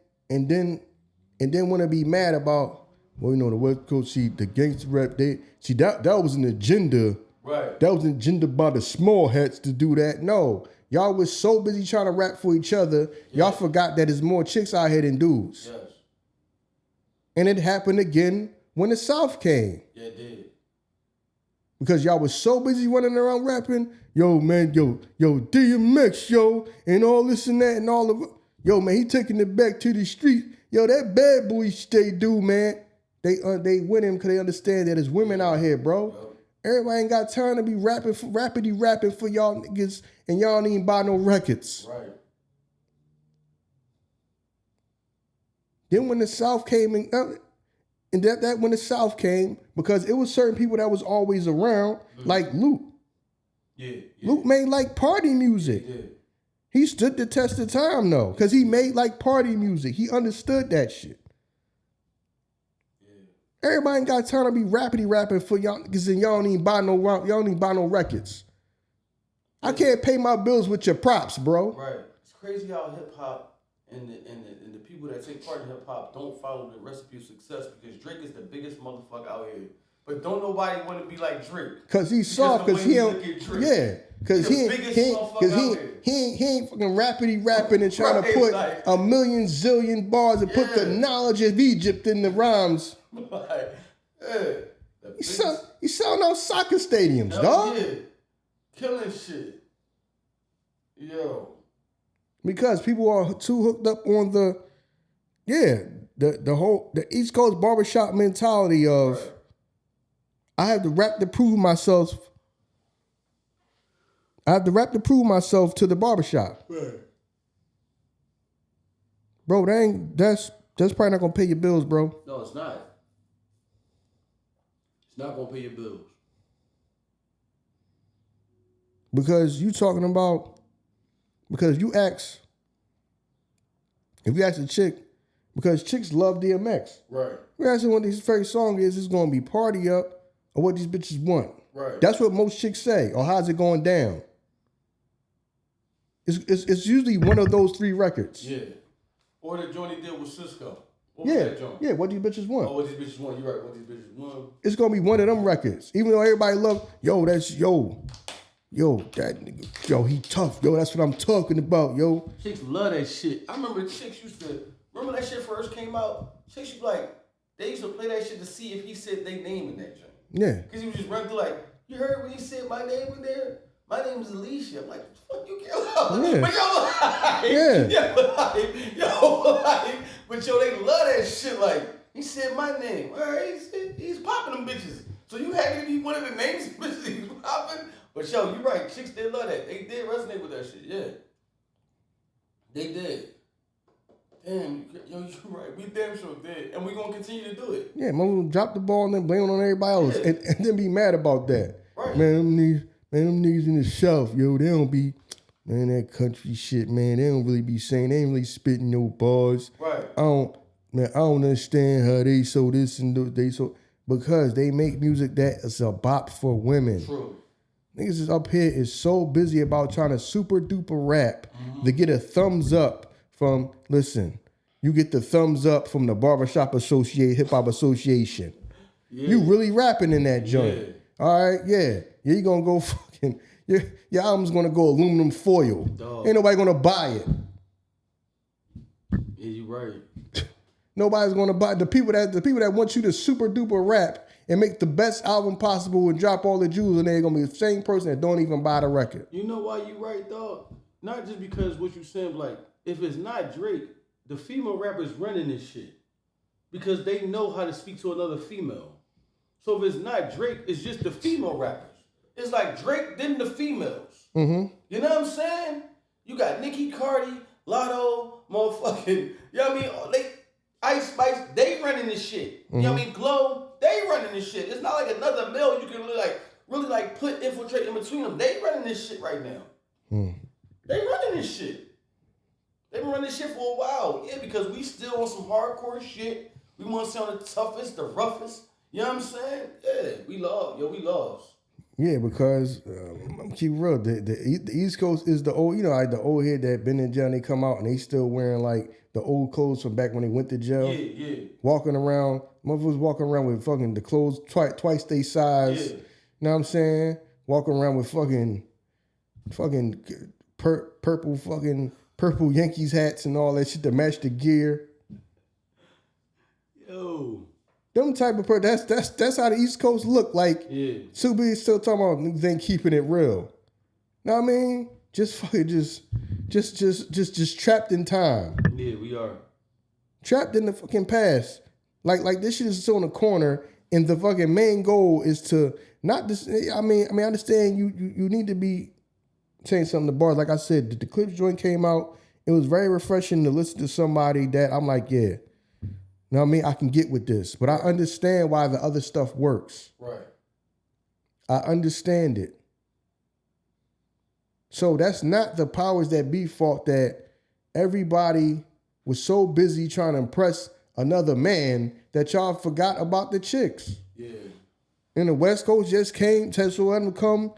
want to be mad about, well, you know, the West Coast, the gangster rap, that was an agenda. Right. That was an agenda by the small hats to do that. No. Y'all was so busy trying to rap for each other, y'all forgot that there's more chicks out here than dudes. Yes. And it happened again when the South came. Yeah, it did. Because y'all was so busy running around rapping, yo, man, yo, DMX, yo, and all this and that and all of it. Yo, man, he taking it back to the street. Yo, that bad boy shit they do, man. They win him because they understand that there's women out here, bro. Yep. Everybody ain't got time to be rapping for y'all niggas, and y'all don't even buy no records. Right. Then when the South came in, and that when the South came, because it was certain people that was always around, like Luke. Yeah. Luke made like party music. Yeah. He stood the test of time though, because he made like party music. He understood that shit. Everybody ain't got time to be rapping for y'all because then y'all don't even buy no records. I can't pay my bills with your props, bro. Right. It's crazy how hip hop and the people that take part in hip hop don't follow the recipe of success because Drake is the biggest motherfucker out here. But don't nobody want to be like Drake. Cause he's soft, cause he don't, cause he ain't fucking rapping and trying to put like, a million zillion bars and put the knowledge of Egypt in the rhymes. Like, He selling out soccer stadiums, dog. Yeah. Killing shit. Yo. Because people are too hooked up on the East Coast barbershop mentality of I have to rap to prove myself. I have to rap to prove myself to the barbershop. Right. Bro, that's probably not gonna pay your bills, bro. No, it's not. It's not gonna pay your bills. Because you talking about, because if you ask a chick, because chicks love DMX. Right. You ask them what his favorite song is, it's gonna be Party Up or What These Bitches Want. Right. That's what most chicks say, or how's it going down? It's usually one of those three records. Yeah. Or the joint he did with Cisco. What was that joint? Yeah, What These Bitches Want. Oh, What These Bitches Want. You're right, What These Bitches Want. It's gonna be one of them records. Even though everybody love, that nigga, he tough, that's what I'm talking about, yo. Chicks love that shit. I remember chicks remember that shit first came out? Chicks used to they used to play that shit to see if he said their name in that joint. Yeah. Because he was just running through like, you heard when he said my name in there? My name is Alicia. I'm like, fuck you, kill yeah. But they love that shit. Like, he said my name. All right, he's popping them bitches. So you happy to be one of the names bitches he's popping? But you're right. Chicks did love that. They did resonate with that shit. Yeah, they did. Damn, you're right. We damn sure did, and we gonna continue to do it. Yeah, man, drop the ball and then blame it on everybody else, and then be mad about that. Right. Man, them niggas in the South, yo, they don't be, man, that country shit, man. They don't really be saying, they ain't really spitting no bars. Right. I don't understand how they so this and they so, because they make music that is a bop for women. True. Niggas is up here is so busy about trying to super duper rap to get a thumbs up from, listen, you get the thumbs up from the Barbershop Hip Hop Association. Yeah. You really rapping in that joint. Yeah. All right, yeah. You gonna go fucking, your album's gonna go aluminum foil. Dog. Ain't nobody gonna buy it. Yeah, you right. Nobody's gonna buy the people that want you to super duper rap and make the best album possible and drop all the jewels, and they're gonna be the same person that don't even buy the record. You know why you right, dog? Not just because what you saying, like, if it's not Drake, the female rappers running this shit because they know how to speak to another female. So if it's not Drake, it's just the female rappers. It's like Drake, then the females. Mm-hmm. You know what I'm saying? You got Nicki, Cardi, Lotto, motherfucking, you know what I mean? They, Ice Spice, they running this shit. You know what I mean? Glow, they running this shit. It's not like another male you can really put infiltrate in between them. They running this shit right now. They running this shit. They've been running this shit for a while. Yeah, because we still on some hardcore shit. We want to sound the toughest, the roughest. You know what I'm saying? Yeah, we lost. Yeah, because I'm keep real. The East Coast is the old, like the old head that been in jail and they come out and they still wearing like the old clothes from back when they went to jail. Yeah. Walking around, motherfuckers walking around with fucking the clothes twice their size. Yeah. You know what I'm saying? Walking around with fucking purple Yankees hats and all that shit to match the gear. Yo. Them type of that's how the East Coast look like. Yeah. Super is still talking about niggas ain't keeping it real. Know what I mean? Just fucking just trapped in time. Yeah, we are. Trapped in the fucking past. Like this shit is still in the corner, and the fucking main goal is to not this. I mean, I understand you need to be saying something to bars. Like I said, the Clipse joint came out. It was very refreshing to listen to somebody that I'm like, yeah. You know what I mean? I can get with this. But I understand why the other stuff works. Right. I understand it. So that's not the powers that be fault that everybody was so busy trying to impress another man that y'all forgot about the chicks. Yeah. And the West Coast just came, Tesla let come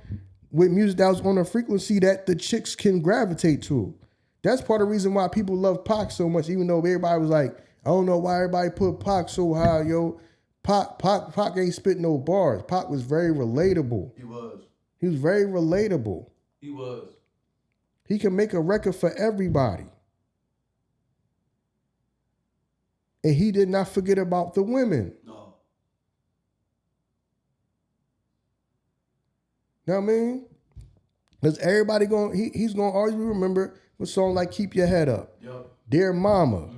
with music that was on a frequency that the chicks can gravitate to. That's part of the reason why people love Pac so much, even though everybody was like, I don't know why everybody put Pac so high, yo. Pac ain't spit no bars. Pac was very relatable. He was. He was very relatable. He was. He can make a record for everybody. And he did not forget about the women. No. You know what I mean? Because everybody he's going to always remember with songs like Keep Your Head Up. Yep. Dear Mama. Mm-hmm.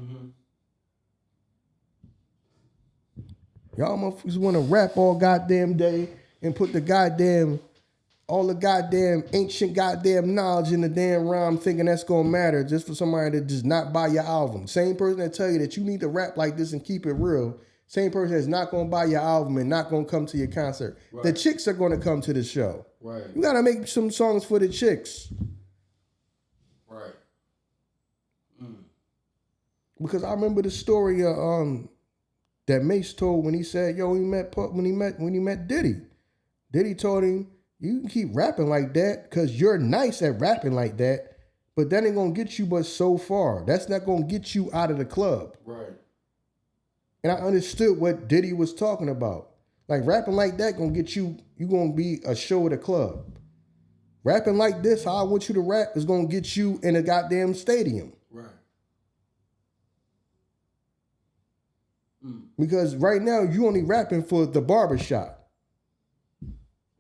Y'all motherfuckers want to rap all goddamn day and put all the goddamn ancient goddamn knowledge in the damn rhyme thinking that's going to matter just for somebody that does not buy your album. Same person that tell you that you need to rap like this and keep it real. Same person that's not going to buy your album and not going to come to your concert. Right. The chicks are going to come to the show. Right. You got to make some songs for the chicks. Right. Because I remember the story that Mace told when he said, yo, when he met Diddy. Diddy told him, you can keep rapping like that because you're nice at rapping like that, but that ain't gonna get you but so far. That's not gonna get you out of the club. Right. And I understood what Diddy was talking about. Like rapping like that gonna get you gonna be a show at a club. Rapping like this, how I want you to rap, is gonna get you in a goddamn stadium. Right. Because right now you only rapping for the barbershop.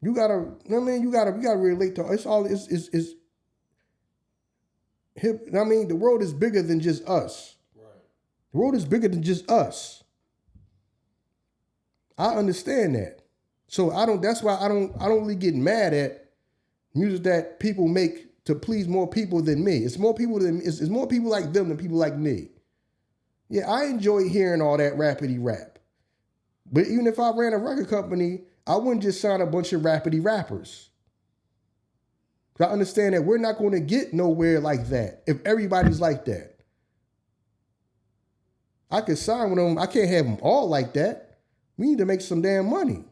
You gotta, you gotta relate to it's hip. I mean, the world is bigger than just us. Right. The world is bigger than just us. I understand that. So that's why I don't really get mad at music that people make to please more people than me. It's more people like them than people like me. Yeah, I enjoy hearing all that rapidy rap. But even if I ran a record company, I wouldn't just sign a bunch of rapidy rappers. I understand that we're not going to get nowhere like that if everybody's like that. I could sign with them. I can't have them all like that. We need to make some damn money.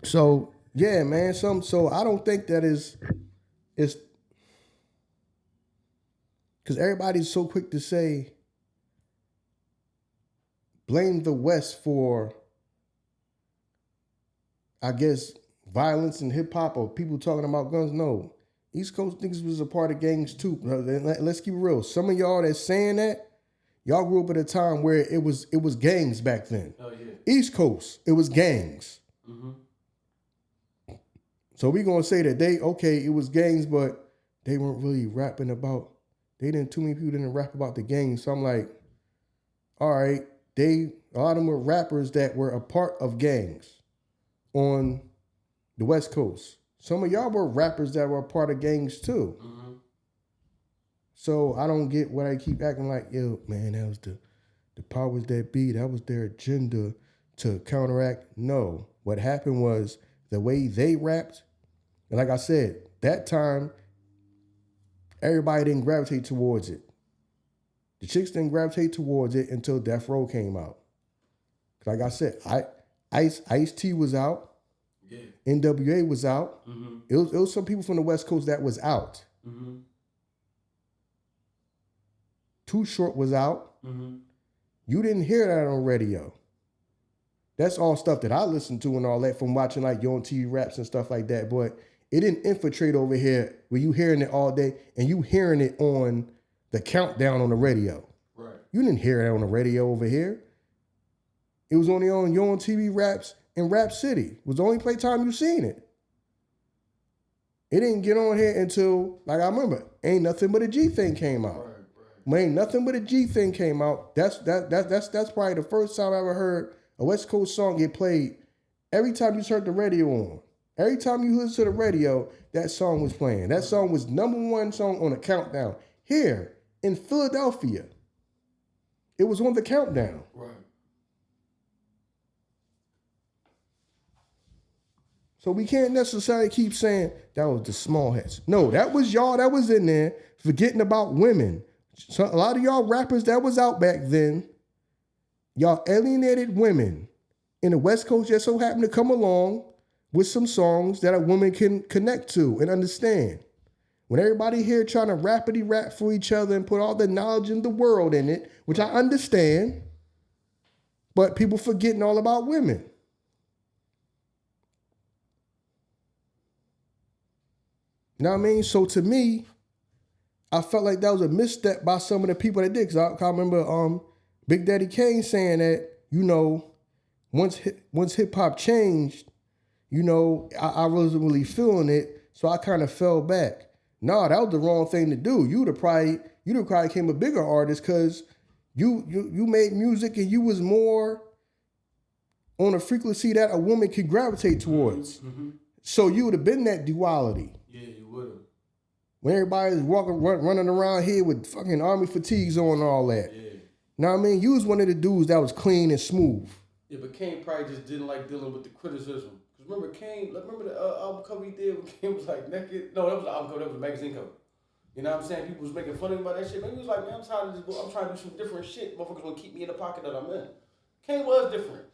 So, yeah, man. So I don't think that it's because everybody's so quick to say, blame the West for, I guess, violence and hip hop or people talking about guns. No. East Coast niggas was a part of gangs too. Let's keep it real. Some of y'all that's saying that, y'all grew up at a time where it was gangs back then. Oh, yeah. East Coast, it was gangs. Mm-hmm. So we gonna say that it was gangs, but they weren't really rapping about. Too many people didn't rap about the gang. So I'm like, all right, a lot of them were rappers that were a part of gangs on the West Coast. Some of y'all were rappers that were a part of gangs too. Mm-hmm. So I don't get what I keep acting like, yo, man, that was the powers that be, that was their agenda to counteract. No, what happened was the way they rapped, and like I said, that time, everybody didn't gravitate towards it. The chicks didn't gravitate towards it until Death Row came out. Like I said, Ice-T was out. Yeah. NWA was out. Mm-hmm. It was some people from the West Coast that was out. Mm-hmm. Too Short was out. Mm-hmm. You didn't hear that on radio. That's all stuff that I listened to and all that from watching like Yo on TV raps and stuff like that. But it didn't infiltrate over here where you hearing it all day and you hearing it on the countdown on the radio. Right. You didn't hear it on the radio over here. It was only on Yo on TV raps in Rap City. It was the only playtime you seen it. It didn't get on here until, like I remember, Ain't Nothing But a G Thing came out. Right. When Ain't Nothing But a G Thing came out, that's probably the first time I ever heard a West Coast song get played. Every time you turned the radio on, every time you listened to the radio, that song was playing. That song was #1 song on the countdown. Here in Philadelphia, it was on the countdown. Right. So we can't necessarily keep saying that was the small hats. No, that was y'all that was in there forgetting about women. So a lot of y'all rappers that was out back then, y'all alienated women in the West Coast just so happened to come along with some songs that a woman can connect to and understand. When everybody here trying to rapidy rap for each other and put all the knowledge in the world in it, which I understand, but people forgetting all about women. You know what I mean? So to me, I felt like that was a misstep by some of the people that did. Because I remember Big Daddy Kane saying that, you know, once hip hop changed, you know, I wasn't really feeling it, so I kind of fell back. No, that was the wrong thing to do. You'd have probably became a bigger artist because you made music and you was more on a frequency that a woman could gravitate towards. Mm-hmm. So you would have been that duality. Yeah, you would have. When everybody's running around here with fucking army fatigues on and all that. Yeah. Know what I mean? You was one of the dudes that was clean and smooth. Yeah, but Kane probably just didn't like dealing with the criticism. Because remember the album cover he did when Kane was like naked? No, that was the album cover, that was a magazine cover. You know what I'm saying? People was making fun of him about that shit. Man, he was like, man, I'm tired of this book. I'm trying to do some different shit. Motherfuckers gonna keep me in the pocket that I'm in. Kane was different.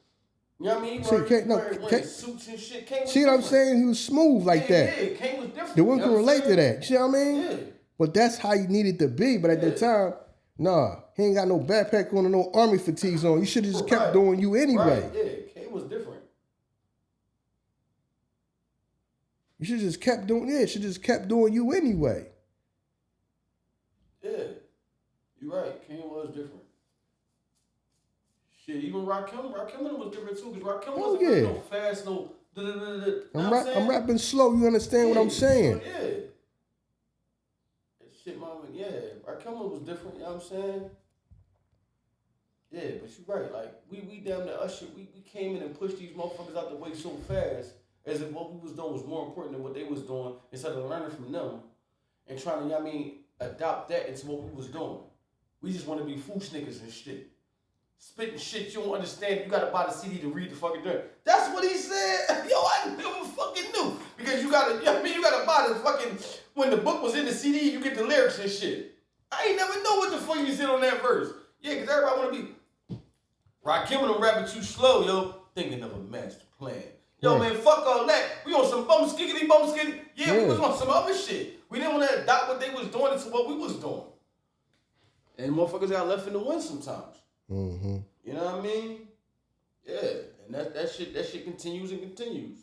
You know what I mean? He wearing suits and shit. Kane was see what I'm saying? He was smooth like that. Yeah, Kane was different. The one can relate to that. You see what I mean? Yeah. But that's how you needed to be. But at the time, nah, he ain't got no backpack on and no army fatigues on. You should have just kept doing you anyway. Right, yeah. Kane was different. You should just kept doing it. Should just kept doing you anyway. Yeah. You're right. Kane was different. Shit, even Rakim was different too, because Rakim wasn't really no fast, no I'm rapping slow, you understand what I'm saying? Yeah. That shit, mama, yeah. Rakim was different, you know what I'm saying? Yeah, but you're right. Like, we damn near usher, we came in and pushed these motherfuckers out the way so fast, as if what we was doing was more important than what they was doing, instead of learning from them and trying to, you know what I mean, adopt that into what we was doing. We just want to be fool niggas and shit. Spitting shit you don't understand. You gotta buy the CD to read the fucking dirt. That's what he said. Yo, I never fucking knew. Because you gotta, you know what I mean? You gotta buy the fucking, when the book was in the CD, you get the lyrics and shit. I ain't never know what the fuck you said on that verse. Yeah, because everybody wanna be, Rakim and them rapping too slow, yo. Thinking of a master plan. Yo, man, fuck all that. We on some bum skiggity. Yeah, we was on some other shit. We didn't want to adopt what they was doing into what we was doing. And motherfuckers got left in the wind sometimes. Mm-hmm. You know what I mean? Yeah, and that shit continues and continues.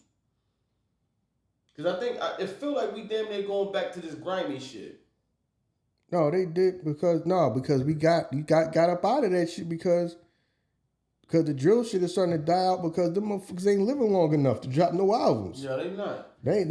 Cause I think it feel like we damn near going back to this grimy shit. No, they did because we got up out of that shit because the drill shit is starting to die out because them motherfuckers ain't living long enough to drop no albums. Yeah, they not. They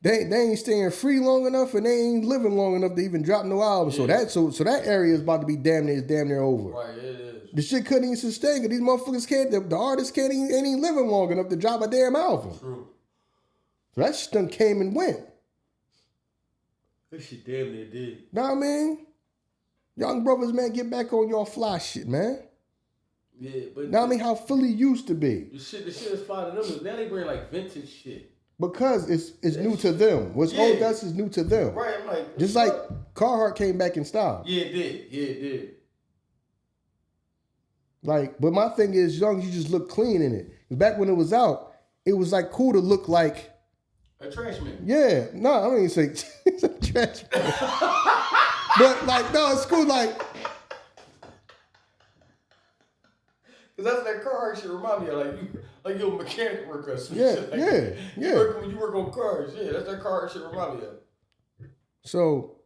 They ain't staying free long enough, and they ain't living long enough to even drop no album. Yeah. So that area is about to be damn near over. Right, it is. The shit couldn't even sustain it. These motherfuckers can't. The artists ain't even living long enough to drop a damn album. True. So that shit done came and went. That shit damn near did. Know what I mean? Young brothers, man, get back on your fly shit, man. Yeah, but Know what I mean? How Philly used to be. The shit is fly to them. Now they bring like vintage shit. Because it's new to them. What's old dust is new to them. Right, I'm like... Just like Carhartt came back in style. Yeah, it did. Yeah, it did. Like, but my thing is, young, you just look clean in it. Back when it was out, it was like cool to look like... A trash man. Yeah. No, I don't even say it's a trash man. But like, no, it's cool like... Cause that's what that car shit remind me of, like you a mechanic worker or some Yeah, shit. Like, yeah. When you work on cars, yeah, that's that car shit remind me of. So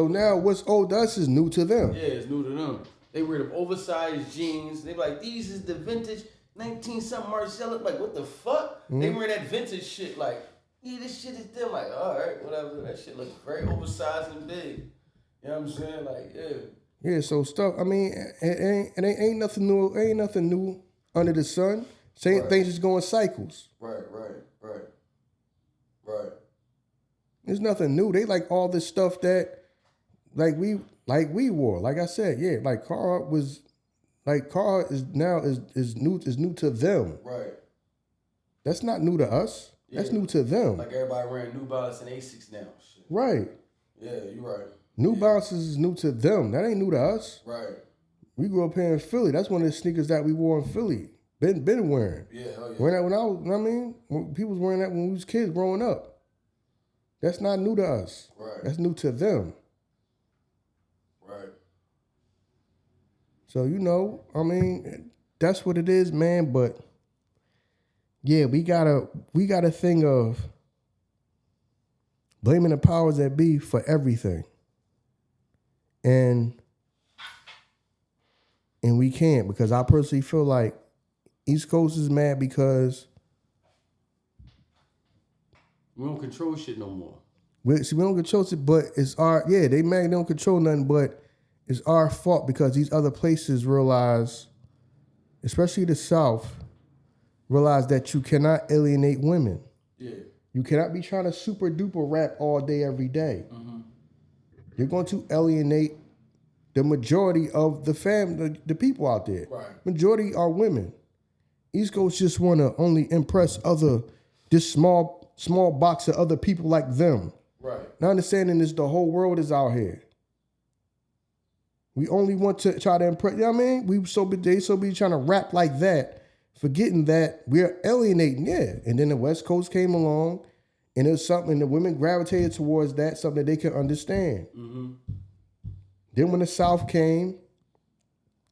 now what's old to us is new to them. Yeah, it's new to them. They wear them oversized jeans. They be like, these is the vintage 19-something Marcella. Like, what the fuck? They wear that vintage shit like, yeah, this shit is them. Like, all right, whatever. That shit looks very oversized and big. You know what I'm saying? Like, yeah. Yeah, so stuff. I mean, it ain't nothing new. Ain't nothing new under the sun. Same things just go in cycles. Right. There's nothing new. They like all this stuff that, we wore. Like I said, yeah, like Carhartt is now new to them. Right. That's not new to us. Yeah. That's new to them. Like everybody wearing New Balance and Asics now. Shit. Right. Yeah, you're right. New Balances is new to them. That ain't new to us. Right. We grew up here in Philly. That's one of the sneakers that we wore in Philly. Been wearing. Yeah, hell yeah. Wearing that when I was, when people was wearing that when we was kids growing up. That's not new to us. Right. That's new to them. Right. So, that's what it is, man. But yeah, we got a thing of blaming the powers that be for everything. And we can't, because I personally feel like East Coast is mad because we don't control shit no more. We don't control it, but it's they mad they don't control nothing, but it's our fault because these other places realize, especially the South, realize that you cannot alienate women. Yeah. You cannot be trying to super duper rap all day, every day. Mm-hmm. You're going to alienate the majority of the people out there. Right. Majority are women. East Coast just want to only impress this small box of other people like them. Right. Now understanding is the whole world is out here. We only want to try to impress. You know what I mean? They so be trying to rap like that, forgetting that we're alienating. Yeah. And then the West Coast came along, and it was something the women gravitated towards that, something that they could understand. Mm-hmm. Then when the South came,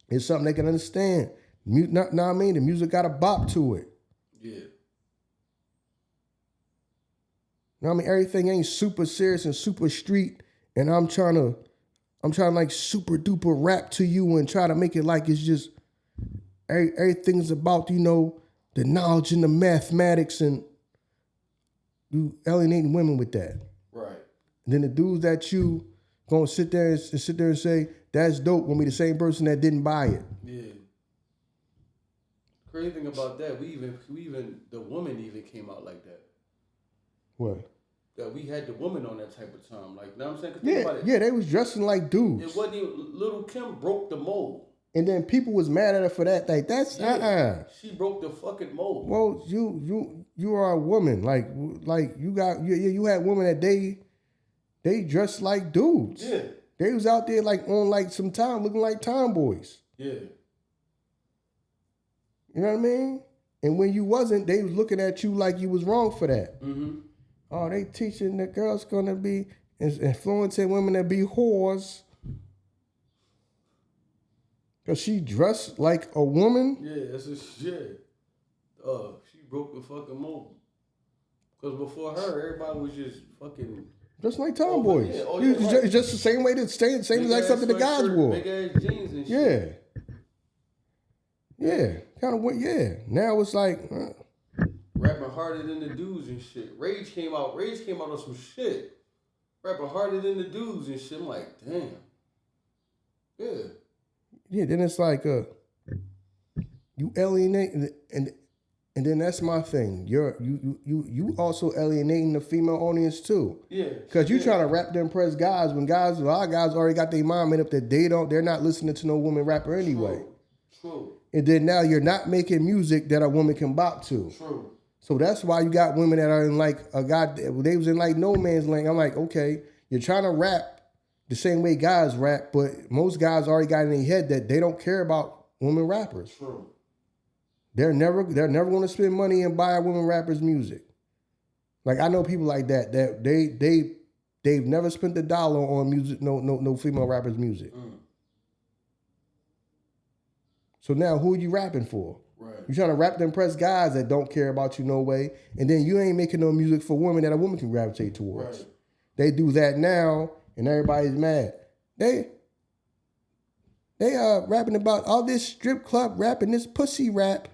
it's something they can understand. Know what I mean? The music got a bop to it. Yeah. Know what I mean? Everything ain't super serious and super street, and I'm trying to like super duper rap to you and try to make it like it's just everything's about, the knowledge and the mathematics, and you alienating women with that. Right. And then the dudes that you gonna sit there and say, that's dope, gonna be the same person that didn't buy it. Yeah. Crazy thing about that, the woman even came out like that. What? That we had the woman on that type of time. Like, you know what I'm saying? Yeah, they was dressing like dudes. It wasn't even, Little Kim broke the mold. And then people was mad at her for that. Like, that's She broke the fucking mold. Well, you are a woman. Like you had women that they dressed like dudes. Yeah. They was out there like on like some time looking like tomboys. Yeah. You know what I mean? And when you wasn't, they was looking at you like you was wrong for that. Mm-hmm. Oh, they teaching the girls gonna be influencing women to be whores. Cause she dressed like a woman. Yeah, that's a shit. She broke the fucking mold. Cause before her, everybody was just fucking just like tomboys. Right. It's just the same way same as something the guys wore. Big ass jeans and shit. Yeah. Kind of. Yeah. Now it's like rapping harder than the dudes and shit. Rage came out on some shit. Rapping harder than the dudes and shit. I'm like, damn. Yeah. Yeah, then it's like you alienate and then that's my thing. You also alienating the female audience too. Yeah. Cause you trying to rap to impress guys when a lot of guys already got their mind made up that they're not listening to no woman rapper anyway. True. And then now you're not making music that a woman can bop to. True. So that's why you got women that are in like a guy, they was in like no man's land. I'm like, okay, you're trying to rap the same way guys rap, but most guys already got in their head that they don't care about women rappers. True. They're never going to spend money and buy a women rappers music. Like I know people like that they've never spent a dollar on music, no female rappers music. So now who are you rapping for? Right. You're trying to rap to impress guys that don't care about you no way, and then you ain't making no music for women that a woman can gravitate towards. Right. They do that now, and everybody's mad. They are rapping about all this strip club rapping, this pussy rap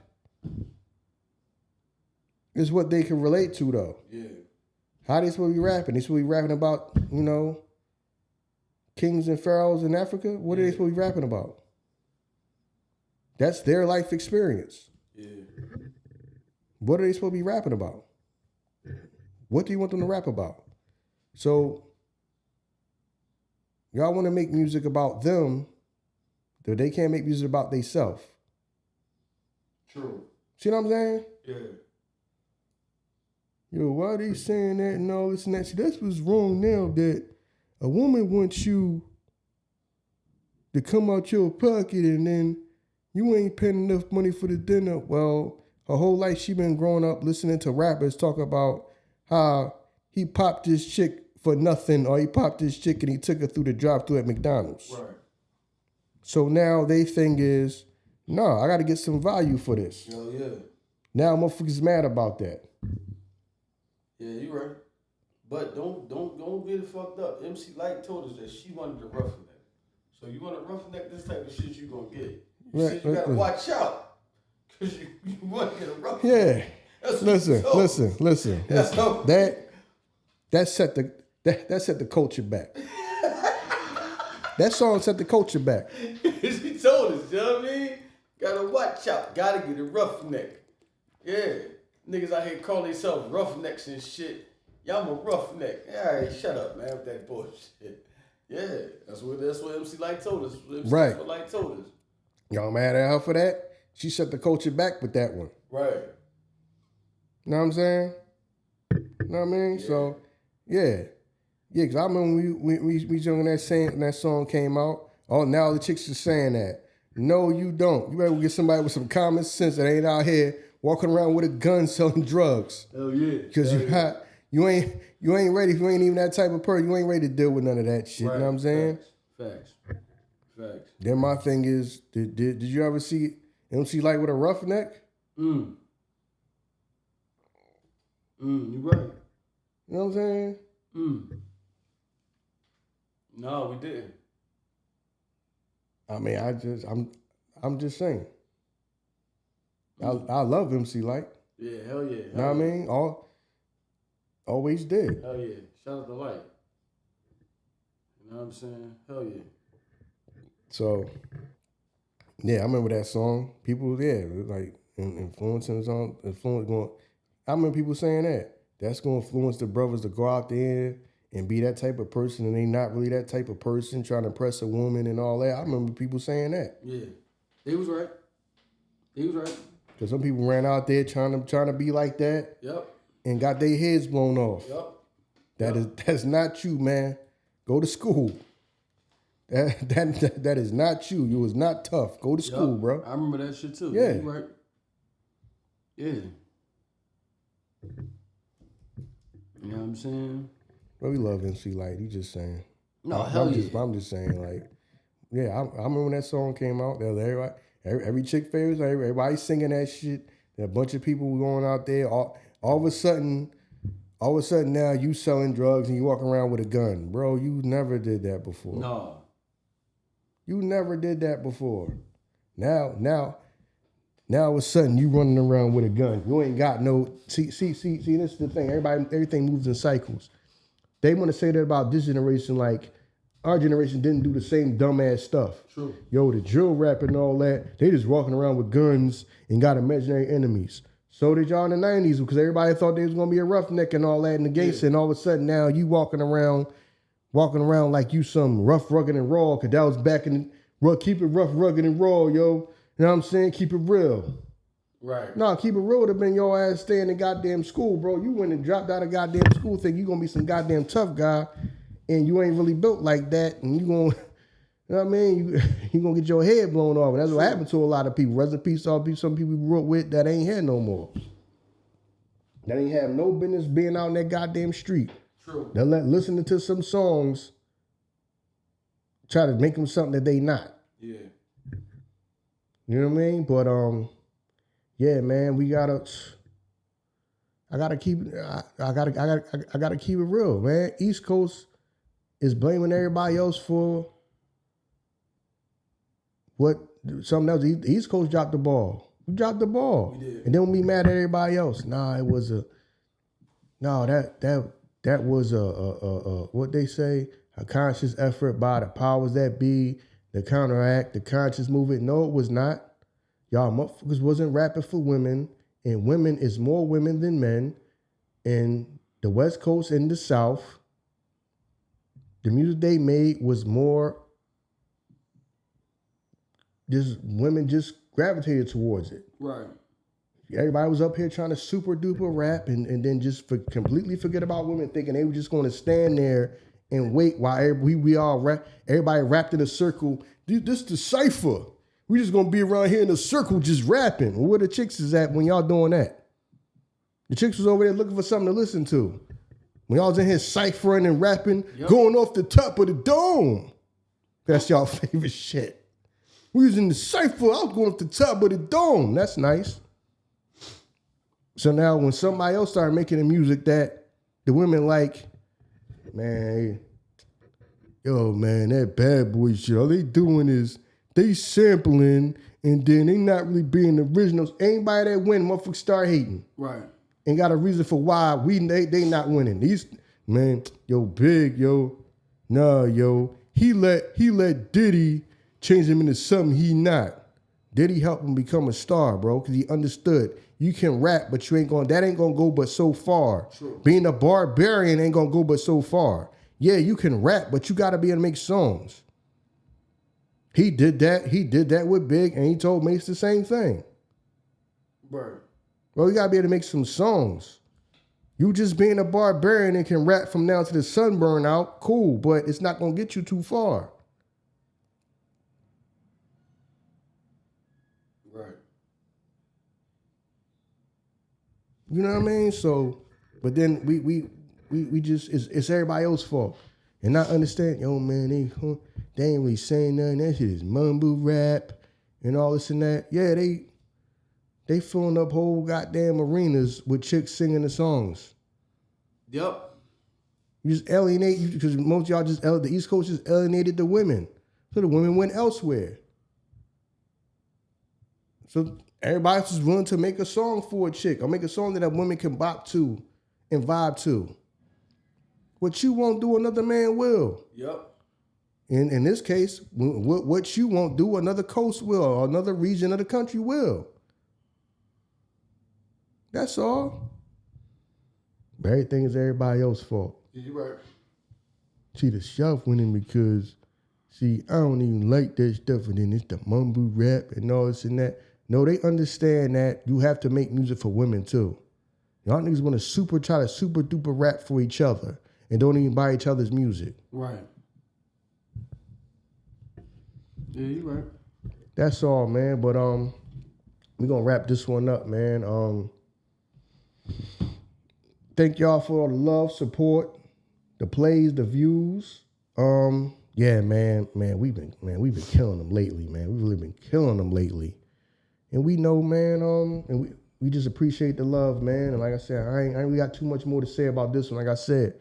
is what they can relate to though. Yeah. How they supposed to be rapping? They supposed to be rapping about, kings and pharaohs in Africa? What are they supposed to be rapping about? That's their life experience. Yeah. What are they supposed to be rapping about? What do you want them to rap about? So, y'all want to make music about them, but they can't make music about themselves. True. See what I'm saying? Yeah. Yo, why are they saying that and all this and that? See, that's what's wrong now, that a woman wants you to come out your pocket and then you ain't paying enough money for the dinner. Well, her whole life she been growing up listening to rappers talk about how he popped this chick for nothing, or he popped this chick and he took her through the drive-thru at McDonald's. Right. So now they thing is, no, I got to get some value for this. Hell yeah. Now motherfuckers mad about that. Yeah, you right. But don't get it fucked up. MC Light told us that she wanted to roughneck. So you want to roughneck, this type of shit you gonna get. You said you gotta watch out. Cause you want to get a roughneck. Yeah. That's what Listen. That set the culture back. That song set the culture back. She told us, you know what I mean? Gotta watch out. Gotta get a roughneck. Yeah. Niggas out here calling themselves roughnecks and shit. Y'all I'm a roughneck. All right, shut up, man, with that bullshit. Yeah, that's what MC Light told us. Right. That's what Light told us. Y'all mad at her for that? She set the culture back with that one. Right. Know what I'm saying? Know what I mean? Yeah. So, yeah. Yeah, because I remember when we young and that song came out. Oh, now the chicks are saying that. No, you don't. You better get somebody with some common sense that ain't out here walking around with a gun selling drugs. Hell yeah. Because you ain't ready. If you ain't even that type of person, you ain't ready to deal with none of that shit. Right. You know what I'm saying? Facts. Then my thing is, did you ever see MC Light with a roughneck? You right. You know what I'm saying? No, we didn't. I mean, I'm just saying. I love MC Light. Yeah, hell yeah. You know what I mean? Always did. Hell yeah. Shout out to Light. You know what I'm saying? Hell yeah. So, yeah, I remember that song. People, like influencing the song, going. I remember people saying that. That's going to influence the brothers to go out there and be that type of person, and they not really that type of person trying to impress a woman and all that. I remember people saying that. Yeah, he was right. Because some people ran out there trying to be like that. Yep. And got their heads blown off. Yep. That's not you, man. Go to school. That is not you. You was not tough. Go to school, bro. I remember that shit too. Yeah. You right. Yeah. You know what I'm saying? Well, we love MC Light. You just saying. No, hell yeah. I'm just saying, like, yeah, I remember when that song came out. Every chick favorites, everybody singing that shit. There a bunch of people going out there. All of a sudden now you selling drugs and you walking around with a gun. Bro, you never did that before. No. You never did that before. Now, Now all of a sudden you running around with a gun. You ain't got no see. This is the thing. Everything moves in cycles. They want to say that about this generation, like our generation didn't do the same dumbass stuff. True. Yo, the drill rap and all that, they just walking around with guns and got imaginary enemies. So did y'all in the 90s because everybody thought they was gonna be a roughneck and all that in the gangster, and all of a sudden now you walking around like you some rough, rugged, and raw, because that was back in keep it rough, rugged, and raw, yo. You know what I'm saying? Keep it real. Right. No, keep it real would have been your ass staying in goddamn school, bro. You went and dropped out of goddamn school thinking you gonna be some goddamn tough guy, and you ain't really built like that, and you gonna, you know what I mean? You gonna get your head blown off, and that's what happened to a lot of people. Rest in peace, all some people we grew up with that ain't here no more. That ain't have no business being out in that goddamn street. True. They listening to some songs, try to make them something that they not. Yeah. You know what I mean? But yeah, man, I gotta keep it real, man. East Coast is blaming everybody else for what something else. The East Coast dropped the ball. We dropped the ball. We did. And then we mad at everybody else. That was what they say, a conscious effort by the powers that be to counteract the conscious movement. No, it was not. Y'all motherfuckers wasn't rapping for women, and women is more women than men. In the West Coast and the South, the music they made was more just women just gravitated towards it. Right. Everybody was up here trying to super duper rap and then just completely forget about women, thinking they were just going to stand there and wait while everybody rapped in a circle. Dude, this the cypher. We just gonna be around here in a circle just rapping. Well, where the chicks is at when y'all doing that? The chicks was over there looking for something to listen to. When y'all was in here ciphering and rapping, going off the top of the dome. That's y'all favorite shit. We was in the cipher, I was going off the top of the dome. That's nice. So now when somebody else started making the music that the women like, man, yo, man, that bad boy shit, all they doing is they sampling and then they not really being originals. Anybody that win, motherfuckers start hating. Right. Ain't got a reason for why they not winning. These, man, yo, Big, yo, nah, yo, he let Diddy change him into something he not. Diddy helped him become a star, bro, because he understood. You can rap, but that ain't gonna go but so far. True. Being a barbarian ain't gonna go but so far. Yeah, you can rap, but you gotta be able to make songs. He did that with Big, and he told Mace the same thing. Right. Well, you gotta be able to make some songs. You just being a barbarian and can rap from now to the sun burn out, cool, but it's not gonna get you too far. Right. You know what I mean? So, but then we just it's everybody else's fault. And I understand, yo man, they ain't really saying nothing. That shit is mumble rap and all this and that. Yeah, they filling up whole goddamn arenas with chicks singing the songs. Yep. You just alienate, because most of y'all the East Coast just alienated the women. So the women went elsewhere. So everybody's just willing to make a song for a chick or make a song that a woman can bop to and vibe to. What you won't do, another man will. Yep. In this case, what you won't do, another coast will, or another region of the country will. That's all. But everything is everybody else's fault. You're right. See, the South winning because, see, I don't even like that stuff, and then it's the mumble rap and all this and that. No, they understand that you have to make music for women too. Y'all niggas want to try to super duper rap for each other and don't even buy each other's music. Right. Yeah, you're right. That's all, man. But we're gonna wrap this one up, man. Thank y'all for all the love, support, the plays, the views. Yeah, man, we've been killing them lately, man. We've really been killing them lately. And we know, man, and we just appreciate the love, man. And like I said, I ain't really got too much more to say about this one. Like I said,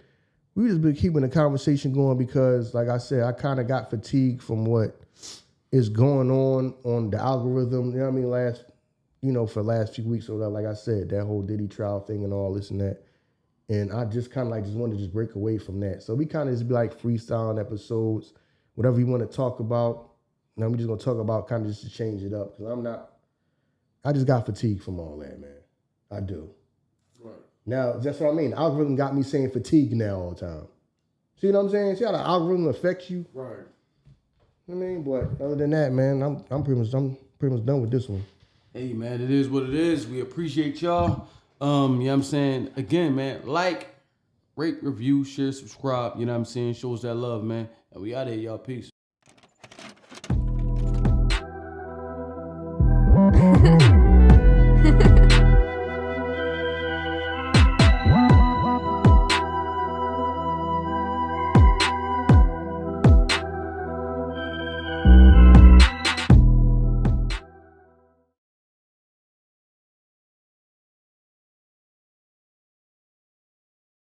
we just been keeping the conversation going because, like I said, I kind of got fatigued from what is going on the algorithm. You know what I mean? for the last few weeks or whatever, like I said, that whole Diddy trial thing and all this and that. And I just kind of like just wanted to just break away from that. So we kind of just be like freestyling episodes, whatever you want to talk about. And I'm just going to talk about kind of just to change it up. Because I just got fatigued from all that, man. I do. Right. Now, that's what I mean. The algorithm got me saying fatigue now all the time. See what I'm saying? See how the algorithm affects you? Right. I mean, but other than that, man, I'm pretty much done with this one. Hey, man, it is what it is. We appreciate y'all. You know what I'm saying? Again, man, like, rate, review, share, subscribe. You know what I'm saying? Shows that love, man. And we out here, y'all. Peace.